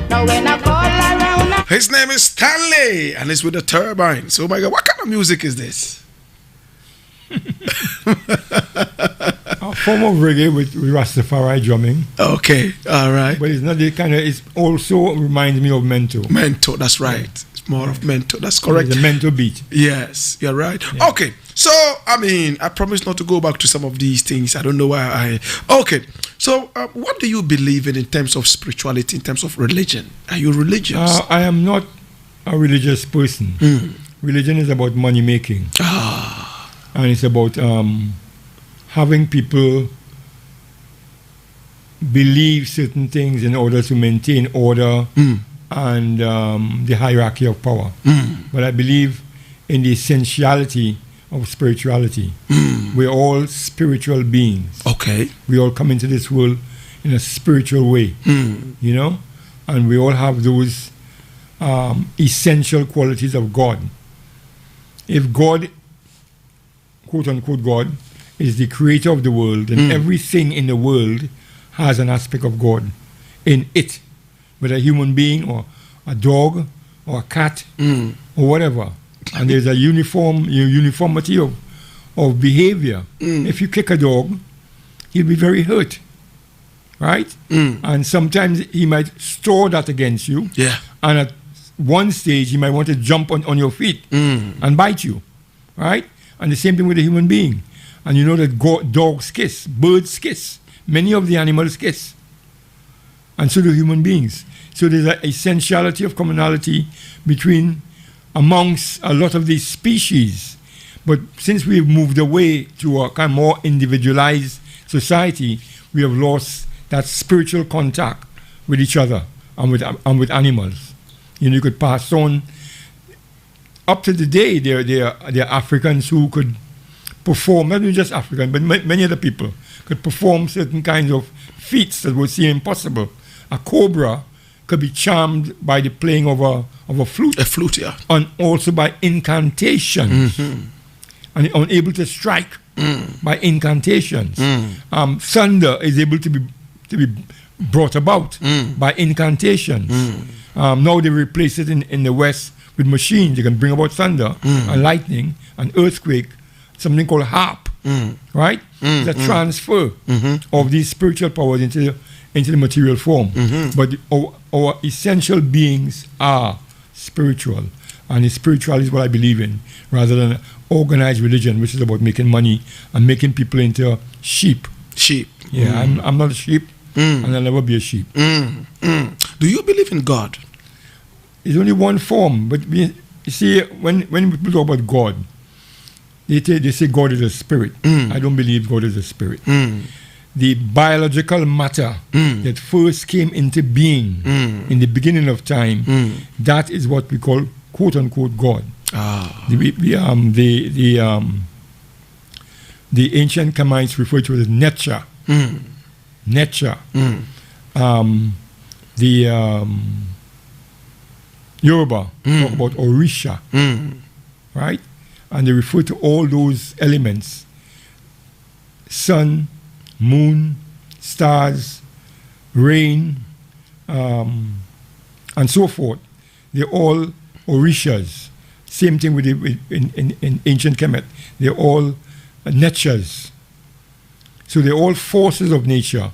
S5: Now when I call around,
S1: His name is Stanley, and it's with the turbines. Oh my God, what kind of music is this?
S2: A form of reggae with Rastafari drumming,
S1: Okay, all right.
S2: but it's not the kind of. It also reminds me of Mento.
S1: Mento, that's right. It's more of Mento, that's correct.
S2: It's a Mento beat.
S1: Yes, you're right. Okay, so I promise not to go back to some of these things. I don't know why Okay, so what do you believe in terms of spirituality, in terms of religion? Are you religious?
S2: I am not a religious person. Religion is about money making, and it's about having people believe certain things in order to maintain order and the hierarchy of power. But I believe in the essentiality of spirituality. We're all spiritual beings.
S1: Okay.
S2: We all come into this world in a spiritual way, you know, and we all have those essential qualities of God. If God, quote unquote God, is the creator of the world, then everything in the world has an aspect of God in it, whether a human being or a dog or a cat or whatever. And there's a uniformity of behavior. If you kick a dog, he'll be very hurt, right? And sometimes he might store that against you.
S1: Yeah.
S2: And at one stage, he might want to jump on your feet and bite you, right? And the same thing with a human being. And you know that dogs kiss, birds kiss, many of the animals kiss. And so do human beings. So there's an essentiality of commonality amongst a lot of these species. But since we've moved away to a kind of more individualized society, we have lost that spiritual contact with each other and with animals. You know, you could pass on. Up to the day, there are Africans who could perform, not just African, but many other people could perform certain kinds of feats that would seem impossible. A cobra could be charmed by the playing of a flute.
S1: A flute, yeah.
S2: And also by incantations. And unable to strike by incantations. Thunder is able to be brought about by incantations. Now they replace it in the West with machines. They can bring about thunder and lightning and earthquake, something called harp, right? The transfer of these spiritual powers into the material form. But our essential beings are spiritual, and the spiritual is what I believe in, rather than organized religion, which is about making money and making people into sheep.
S1: Sheep.
S2: Yeah, I'm not a sheep, and I'll never be a sheep.
S1: Do you believe in God?
S2: It's only one form, but you see, when people talk about God, they say God is a spirit. I don't believe God is a spirit. The biological matter that first came into being in the beginning of time, that is what we call quote unquote God. The ancient Kamites refer to it as nature. Nature. The Yoruba talk about Orisha, right? and they refer to all those elements: sun, moon, stars, rain, and so forth. They're all orishas. Same thing with in ancient Kemet. They're all natures. So they're all forces of nature.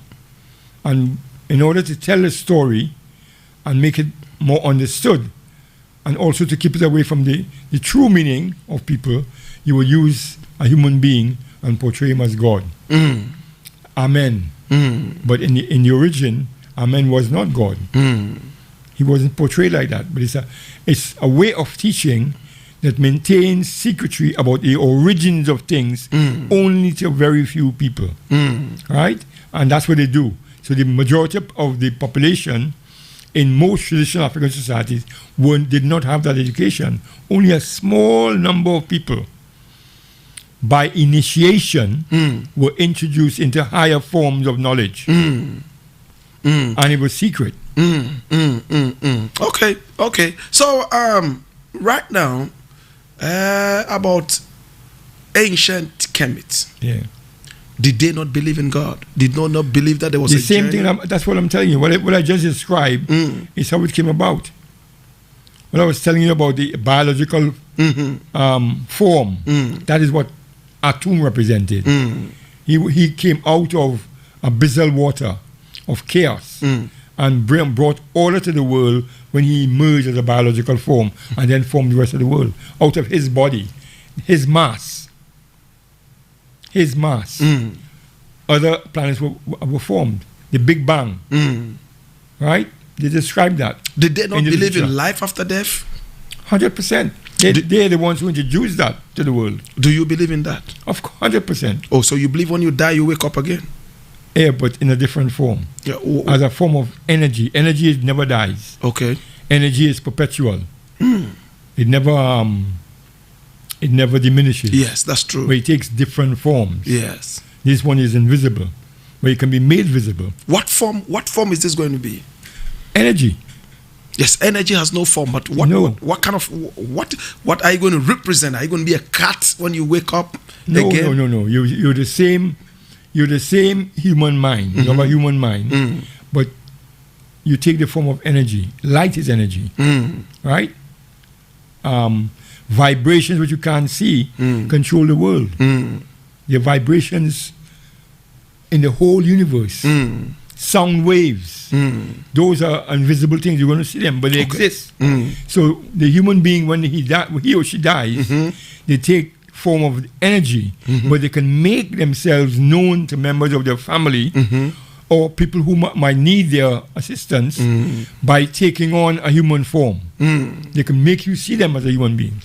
S2: And in order to tell a story and make it more understood, and also to keep it away from the true meaning of people, you will use a human being and portray him as God. Amen. But in the origin, Amen was not God. He wasn't portrayed like that. But it's a way of teaching that maintains secrecy about the origins of things only to very few people. Right? And that's what they do. So the majority of the population in most traditional African societies did not have that education. Only a small number of people, by initiation, were introduced into higher forms of knowledge. And it was secret.
S1: Okay. So, right now, about ancient Kemet.
S2: Yeah.
S1: Did they not believe in God? Did they not believe that there was
S2: the
S1: a
S2: same
S1: journey?
S2: thing? That's what I'm telling you. What I just described is how it came about. What I was telling you about the biological form, that is what Atum represented. He came out of abyssal water, of chaos, and brought order to the world when he emerged as a biological form and then formed the rest of the world out of his body, his mass. Other planets were formed. The Big Bang. Right? They describe that.
S1: Did they not believe in life after death?
S2: 100%. They're the ones who introduced that to the world.
S1: Do you believe in that?
S2: Of 100%.
S1: Oh, so you believe when you die, you wake up again?
S2: Yeah, but in a different form.
S1: Yeah.
S2: As a form of energy. Energy never dies.
S1: Okay.
S2: Energy is perpetual. It never diminishes.
S1: Yes, that's true.
S2: But it takes different forms.
S1: Yes.
S2: This one is invisible, but it can be made visible.
S1: What form is this going to be?
S2: Energy.
S1: Yes, energy has no form, but what kind of what are you going to represent? Are you going to be a cat when you wake up again?
S2: No. You're the same human mind. You have a human mind, but you take the form of energy. Light is energy, right? Vibrations which you can't see control the world. The vibrations in the whole universe. Sound waves. Those are invisible things. You're going to see them, but they exist. So the human being, when he or she dies, they take form of energy, but they can make themselves known to members of their family or people who might need their assistance by taking on a human form. They can make you see them as a human being.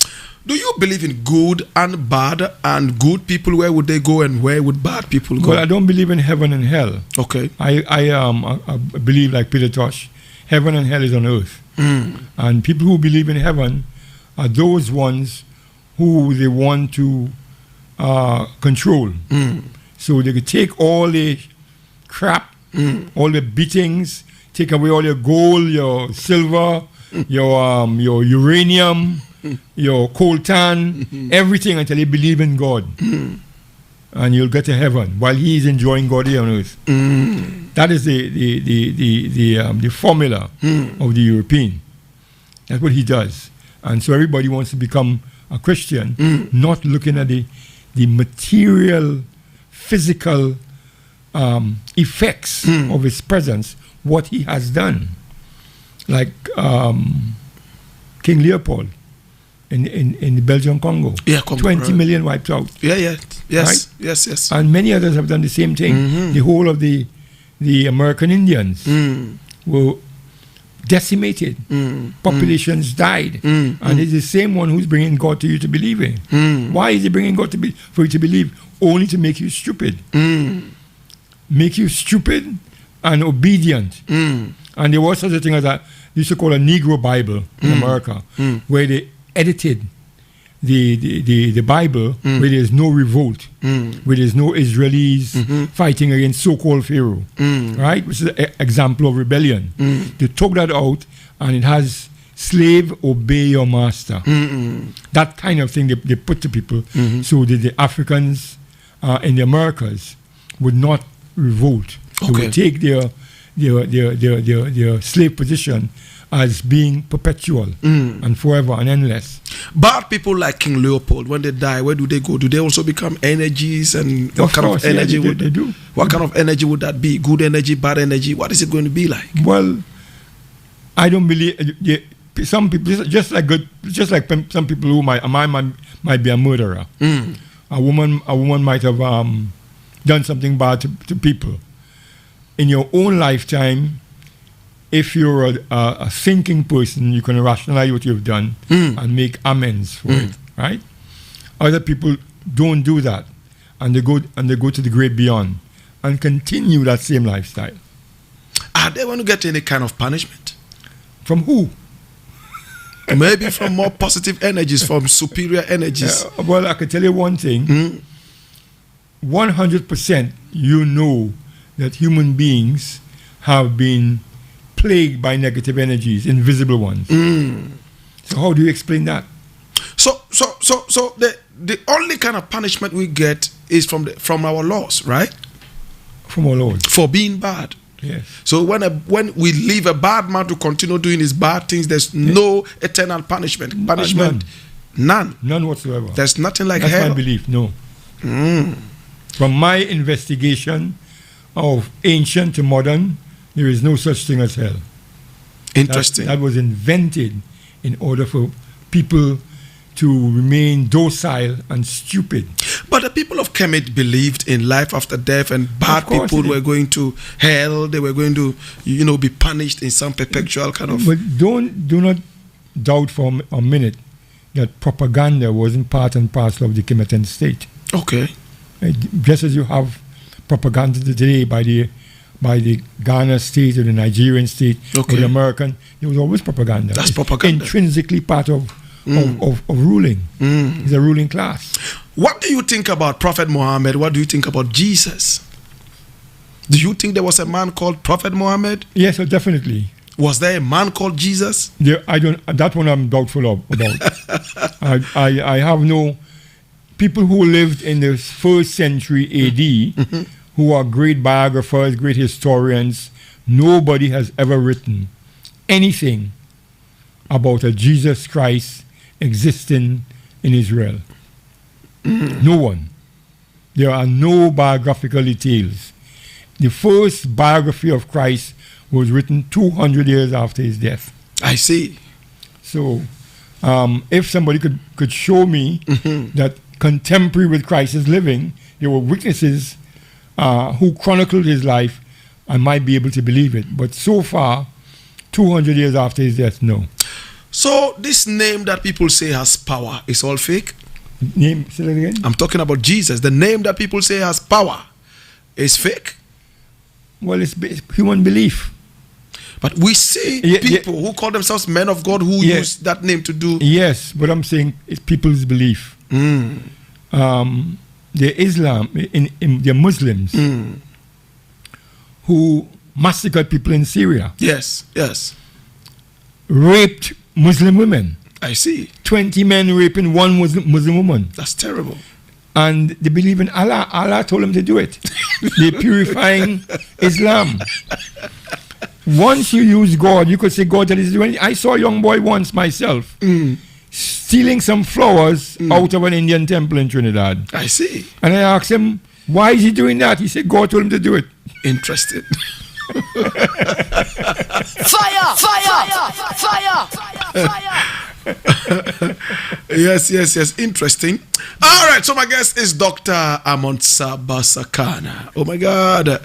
S1: Do you believe in good and bad, and good people, where would they go and where would bad people go?
S2: Well, I don't believe in heaven and hell.
S1: Okay.
S2: I believe, like Peter Tosh, heaven and hell is on earth. And people who believe in heaven are those ones who they want to control. So they could take all the crap, all the beatings, take away all your gold, your silver, your uranium, your coltan, everything, until you believe in God. And you'll get to heaven while he is enjoying God here on earth. That is the formula of the European. That's what he does. And so everybody wants to become a Christian, not looking at the material, physical effects of his presence, what he has done. Like King Leopold in the Belgian Congo.
S1: Yeah, Congo,
S2: 20 million wiped out.
S1: Yes.
S2: Right?
S1: Yes.
S2: And many others have done the same thing. The whole of the American Indians were decimated. Populations died. And it's the same one who's bringing God to you to believe in. Why is he bringing God for you to believe? Only to make you stupid. Make you stupid and obedient. And there was such a thing as they used to call a Negro Bible in America, where they edited the Bible, where there's no revolt, where there's no Israelis fighting against so-called Pharaoh, right? Which is an example of rebellion. They took that out, and it has slave, obey your master. That kind of thing they put to people so that the Africans in the Americas would not revolt. They would take their slave position as being perpetual and forever and endless.
S1: Bad people like King Leopold, when they die, where do they go? Do they also become energies? And what kind of energy would
S2: they do?
S1: What kind of energy would that be? Good energy, bad energy? What is it going to be like?
S2: Well, I don't believe some people just like some people who might be a murderer. A woman might have done something bad to people. In your own lifetime, if you're a thinking person, you can rationalize what you've done and make amends for it, right? Other people don't do that, and they go to the great beyond and continue that same lifestyle.
S1: Are they going to get any kind of punishment?
S2: From who?
S1: Maybe from more positive energies, from superior energies.
S2: Well, I can tell you one thing. 100% you know that human beings have been plagued by negative energies, invisible ones. So how do you explain that?
S1: So the only kind of punishment we get is from our laws, right?
S2: From our laws.
S1: For being bad.
S2: Yes.
S1: So when we leave a bad man to continue doing his bad things, there's no eternal punishment. None
S2: whatsoever.
S1: There's nothing like
S2: That's
S1: hell.
S2: my belief. No. From my investigation of ancient to modern, there is no such thing as hell.
S1: Interesting.
S2: That was invented in order for people to remain docile and stupid.
S1: But the people of Kemet believed in life after death, and bad people were going to hell. They were going to, be punished in some perpetual kind of.
S2: But do not doubt for a minute that propaganda wasn't part and parcel of the Kemetan state.
S1: Okay.
S2: Just as you have propaganda today by the Ghana state or the Nigerian state or the American, there was always propaganda.
S1: That's propaganda.
S2: Intrinsically part of ruling. It's a ruling class.
S1: What do you think about Prophet Muhammad? What do you think about Jesus? Do you think there was a man called Prophet Muhammad?
S2: Yes, definitely.
S1: Was there a man called Jesus?
S2: That one I'm doubtful about. I have no people who lived in the 1st century AD who are great biographers, great historians. Nobody has ever written anything about a Jesus Christ existing in Israel. No one. There are no biographical details. The first biography of Christ was written 200 years after his death.
S1: I see.
S2: So, if somebody could show me that contemporary with Christ is living, there were witnesses who chronicled his life, I might be able to believe it. But so far, 200 years after his death, no.
S1: So this name that people say has power is all fake?
S2: Name, say that again?
S1: I'm talking about Jesus. The name that people say has power is fake?
S2: Well, it's human belief.
S1: But we see people who call themselves men of God who use that name to do...
S2: Yes, but I'm saying it's people's belief. The Islam, the Muslims who massacred people in Syria.
S1: Yes.
S2: Raped Muslim women.
S1: I see.
S2: 20 men raping one Muslim woman.
S1: That's terrible.
S2: And they believe in Allah. Allah told them to do it. They're purifying Islam. Once you use God, you could say God that is doing. I saw a young boy once myself stealing some flowers out of an Indian temple in Trinidad.
S1: I see.
S2: And I asked him, why is he doing that? He said, God told him to do it.
S1: Interesting.
S3: Fire!
S1: Yes. Interesting. All right. So my guest is Dr. Amonsa Basakana. Oh my God.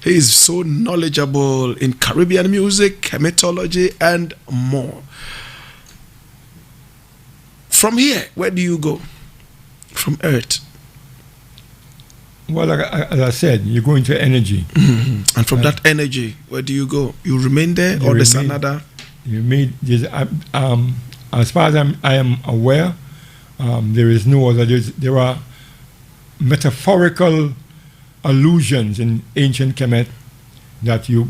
S1: He is so knowledgeable in Caribbean music, chematology, and more. From here, where do you go? From Earth?
S2: Well, as I said, you go into energy.
S1: And from that energy, where do you go? You remain there, or there's another?
S2: As far as I am aware, there is no other. There are metaphorical allusions in ancient Kemet that you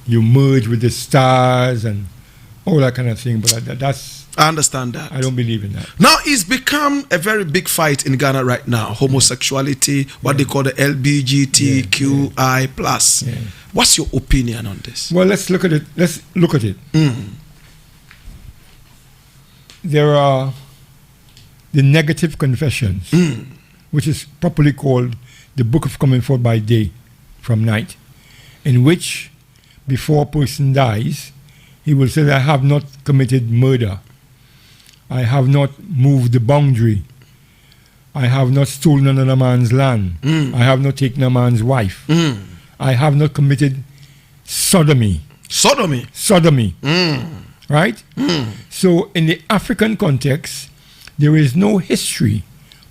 S2: merge with the stars and all that kind of thing. But that's
S1: I understand that.
S2: I don't believe in that.
S1: Now it's become a very big fight in Ghana right now. Homosexuality, what they call the LGBTQI plus.
S2: Yeah.
S1: What's your opinion on this?
S2: Well, let's look at it. There are the negative confessions, which is properly called the Book of Coming Forth by Day from Night, in which, before a person dies, he will say, I have not committed murder. I have not moved the boundary. I have not stolen another man's land. I have not taken a man's wife. I have not committed sodomy.
S1: Sodomy.
S2: Right? So in the African context, there is no history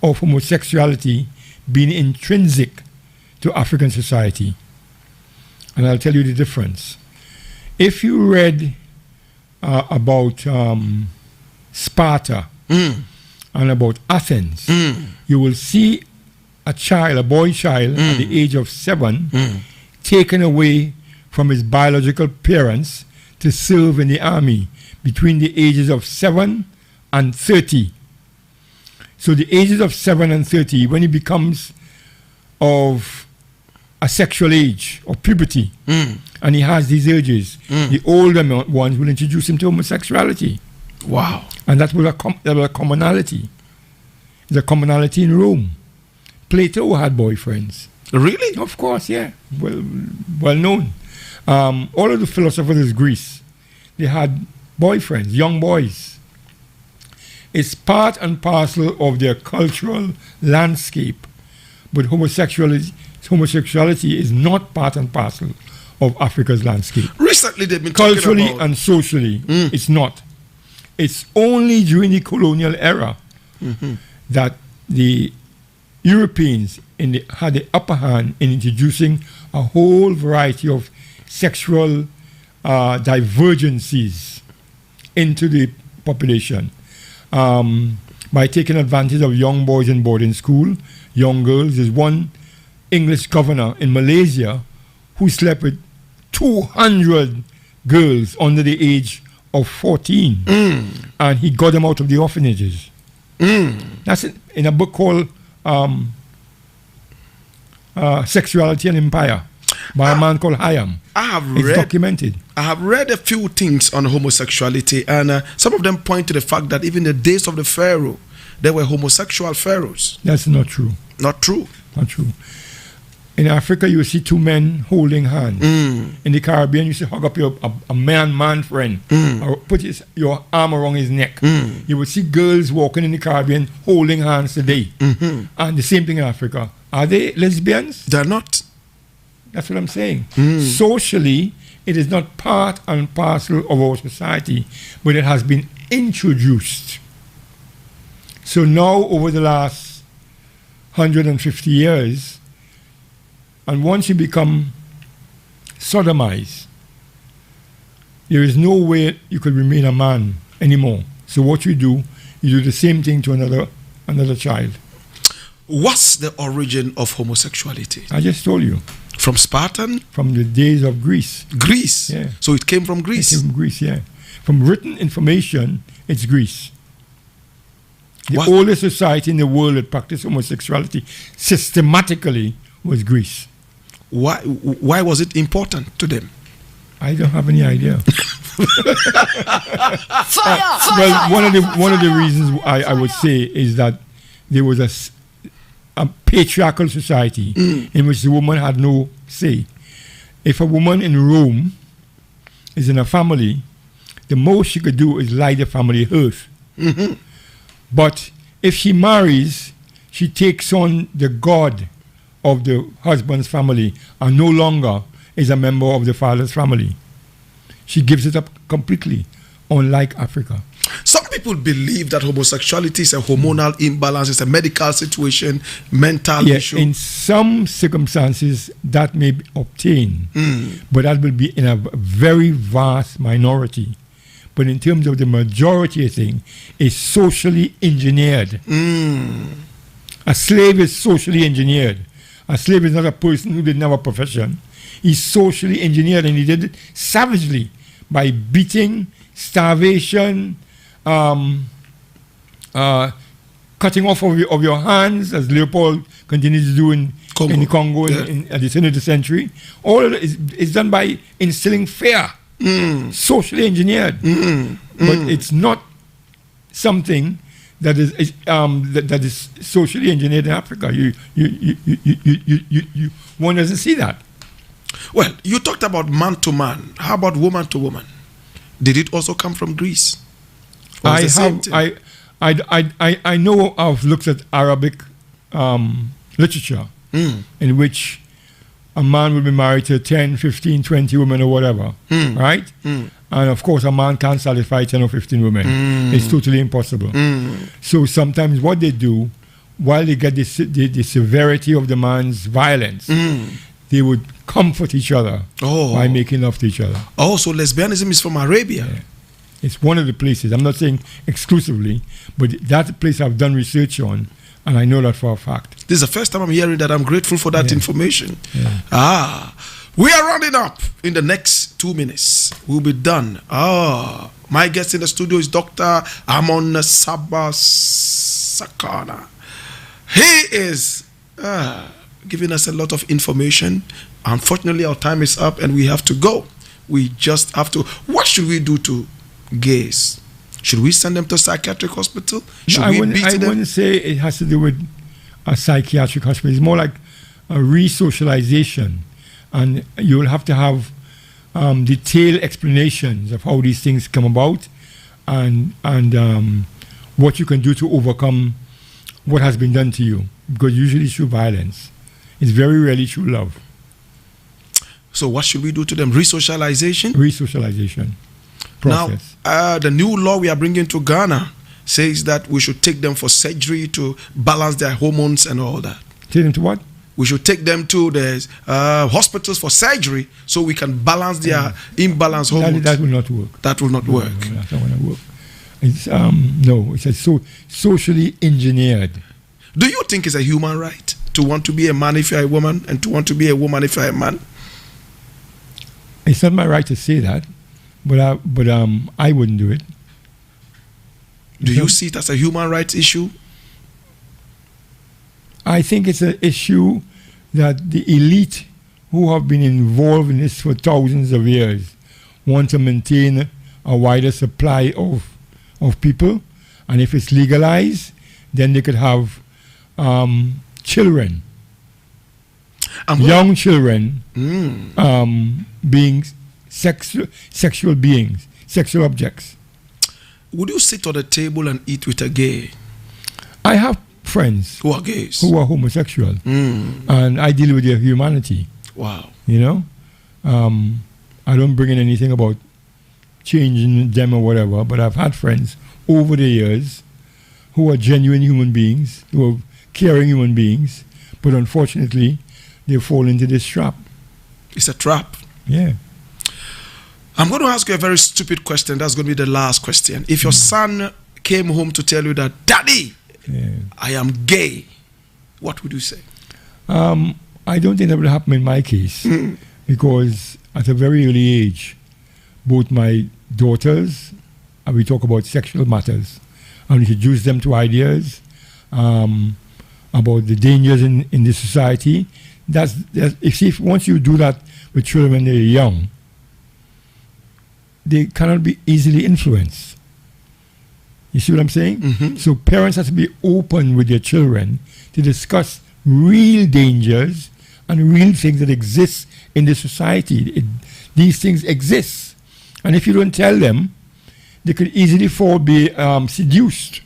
S2: of homosexuality being intrinsic to African society. And I'll tell you the difference. If you read about Sparta and about Athens, you will see a boy child at the age of 7 taken away from his biological parents to serve in the army between the ages of 7 and 30. So the ages of 7 and 30, when he becomes of a sexual age or puberty, and he has these urges, the older ones will introduce him to homosexuality.
S1: Wow.
S2: And that was a commonality. The commonality in Rome. Plato had boyfriends.
S1: Really?
S2: Of course, yeah. Well known. All of the philosophers of Greece, they had boyfriends, young boys. It's part and parcel of their cultural landscape. But homosexuality is not part and parcel of Africa's landscape.
S1: Recently they've been
S2: culturally
S1: talking about...
S2: and socially, it's not. It's only during the colonial era that the Europeans had the upper hand in introducing a whole variety of sexual divergencies into the population by taking advantage of young boys in boarding school, young girls. There's one English governor in Malaysia who slept with 200 girls under the age of 14, and he got them out of the orphanages. That's in a book called Sexuality and Empire by a man called Hayam. It's documented.
S1: I have read a few things on homosexuality, and some of them point to the fact that even in the days of the Pharaoh, there were homosexual pharaohs.
S2: That's not true.
S1: Not true?
S2: Not true. In Africa, you see two men holding hands. In the Caribbean, you see hug up a man friend, or put your arm around his neck. You will see girls walking in the Caribbean holding hands today. And the same thing in Africa. Are they lesbians?
S1: They're not.
S2: That's what I'm saying. Socially, it is not part and parcel of our society, but it has been introduced. So now, over the last 150 years, and once you become sodomized, there is no way you could remain a man anymore. So what you do the same thing to another child.
S1: What's the origin of homosexuality?
S2: I just told you.
S1: From Spartan?
S2: From the days of Greece.
S1: Greece?
S2: Yeah.
S1: So it came from Greece?
S2: It came from Greece, yeah. From written information, it's Greece. The oldest society in the world that practiced homosexuality systematically was Greece.
S1: Why was it important to them?
S2: I don't have any idea.
S9: Fire!
S2: Well, one of the reasons I would say is that there was a patriarchal society in which the woman had no say. If a woman in Rome is in a family, the most she could do is lie the family hearth. But if she marries, she takes on the god of the husband's family and no longer is a member of the father's family. She gives it up completely, unlike Africa.
S1: Some people believe that homosexuality is a hormonal imbalance, it's a medical situation, mental issue.
S2: In some circumstances that may obtain, but that will be in a very vast minority. But in terms of the majority of things, it's socially engineered. A slave is socially engineered. A slave is not a person who didn't have a profession. He's socially engineered, and he did it savagely by beating, starvation, cutting off of your hands, as Leopold continues to do in the Congo at the turn of the century. All of it is done by instilling fear, socially engineered. But it's not something that is socially engineered in Africa. One doesn't see that.
S1: Well, you talked about man to man. How about woman to woman? Did it also come from Greece?
S2: I know I've looked at Arabic literature in which a man will be married to 10, 15, 20 women or whatever, right? And of course, a man can't satisfy 10 or 15 women. It's totally impossible. So sometimes what they do, while they get the severity of the man's violence, they would comfort each other by making love to each other.
S1: Oh, so lesbianism is from Arabia.
S2: Yeah. It's one of the places. I'm not saying exclusively, but that's a place I've done research on, and I know that for a fact.
S1: This is the first time I'm hearing that. I'm grateful for that information.
S2: Yeah.
S1: We are rounding up in the next 2 minutes. We'll be done. My guest in the studio is Dr. Amon Sabba Sakana. He is giving us a lot of information. Unfortunately, our time is up and we have to go. We just have to. What should we do to gays? Should we send them to a psychiatric hospital? Should we beat them?
S2: I wouldn't say it has to do with a psychiatric hospital. It's more like a re-socialization. And you'll have to have detailed explanations of how these things come about and what you can do to overcome what has been done to you. Because usually it's through violence. It's very rarely through love.
S1: So what should we do to them? Resocialization?
S2: Resocialization process.
S1: Now, the new law we are bringing to Ghana says that we should take them for surgery to balance their hormones and all that.
S2: Take them to what?
S1: We should take them to the hospitals for surgery so we can balance their imbalanced hormones.
S2: That will not work.
S1: That will not work.
S2: No, that's not going to work. It's it's socially engineered.
S1: Do you think it's a human right to want to be a man if you're a woman and to want to be a woman if you're a man?
S2: It's not my right to say that, but I wouldn't do it.
S1: Do you see it as a human rights issue?
S2: I think it's an issue that the elite who have been involved in this for thousands of years want to maintain a wider supply of people, and if it's legalized, then they could have children, young children, being sexual beings, sexual objects.
S1: Would you sit on a table and eat with a gay?
S2: I have friends
S1: who are gays,
S2: who are homosexual, and I deal with their humanity.
S1: Wow.
S2: You know, I don't bring in anything about changing them or whatever, but I've had friends over the years who are genuine human beings, who are caring human beings, but unfortunately they fall into this trap.
S1: It's a trap.
S2: Yeah.
S1: I'm going to ask you a very stupid question. That's going to be the last question. If your son came home to tell you that, Daddy, I am gay, what would you say?
S2: I don't think that would happen in my case, because at a very early age, both my daughters, and we talk about sexual matters, and introduce them to ideas about the dangers in the society. If once you do that with children when they're young, they cannot be easily influenced. You see what I'm saying? So parents have to be open with their children to discuss real dangers and real things that exist in the society. These things exist. And if you don't tell them, they could easily be seduced.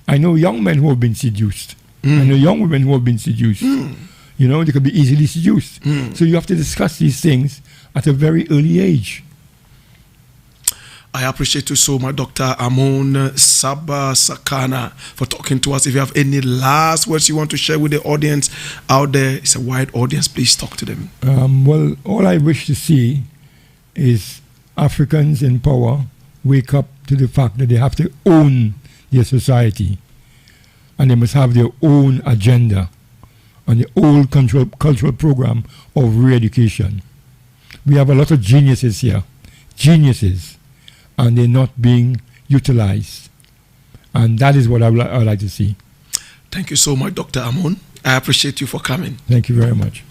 S2: I know young men who have been seduced. I know young women who have been seduced. You know, they could be easily seduced. So you have to discuss these things at a very early age.
S1: I appreciate you so much, Dr. Amon Sabba Sakana, for talking to us. If you have any last words you want to share with the audience out there, it's a wide audience, please talk to them.
S2: Well, all I wish to see is Africans in power wake up to the fact that they have to own their society, and they must have their own agenda and the old cultural program of re-education. We have a lot of geniuses here, geniuses. and they're not being utilized. And that is what I would like to see.
S1: Thank you so much, Dr. Amon. I appreciate you for coming.
S2: Thank you very much.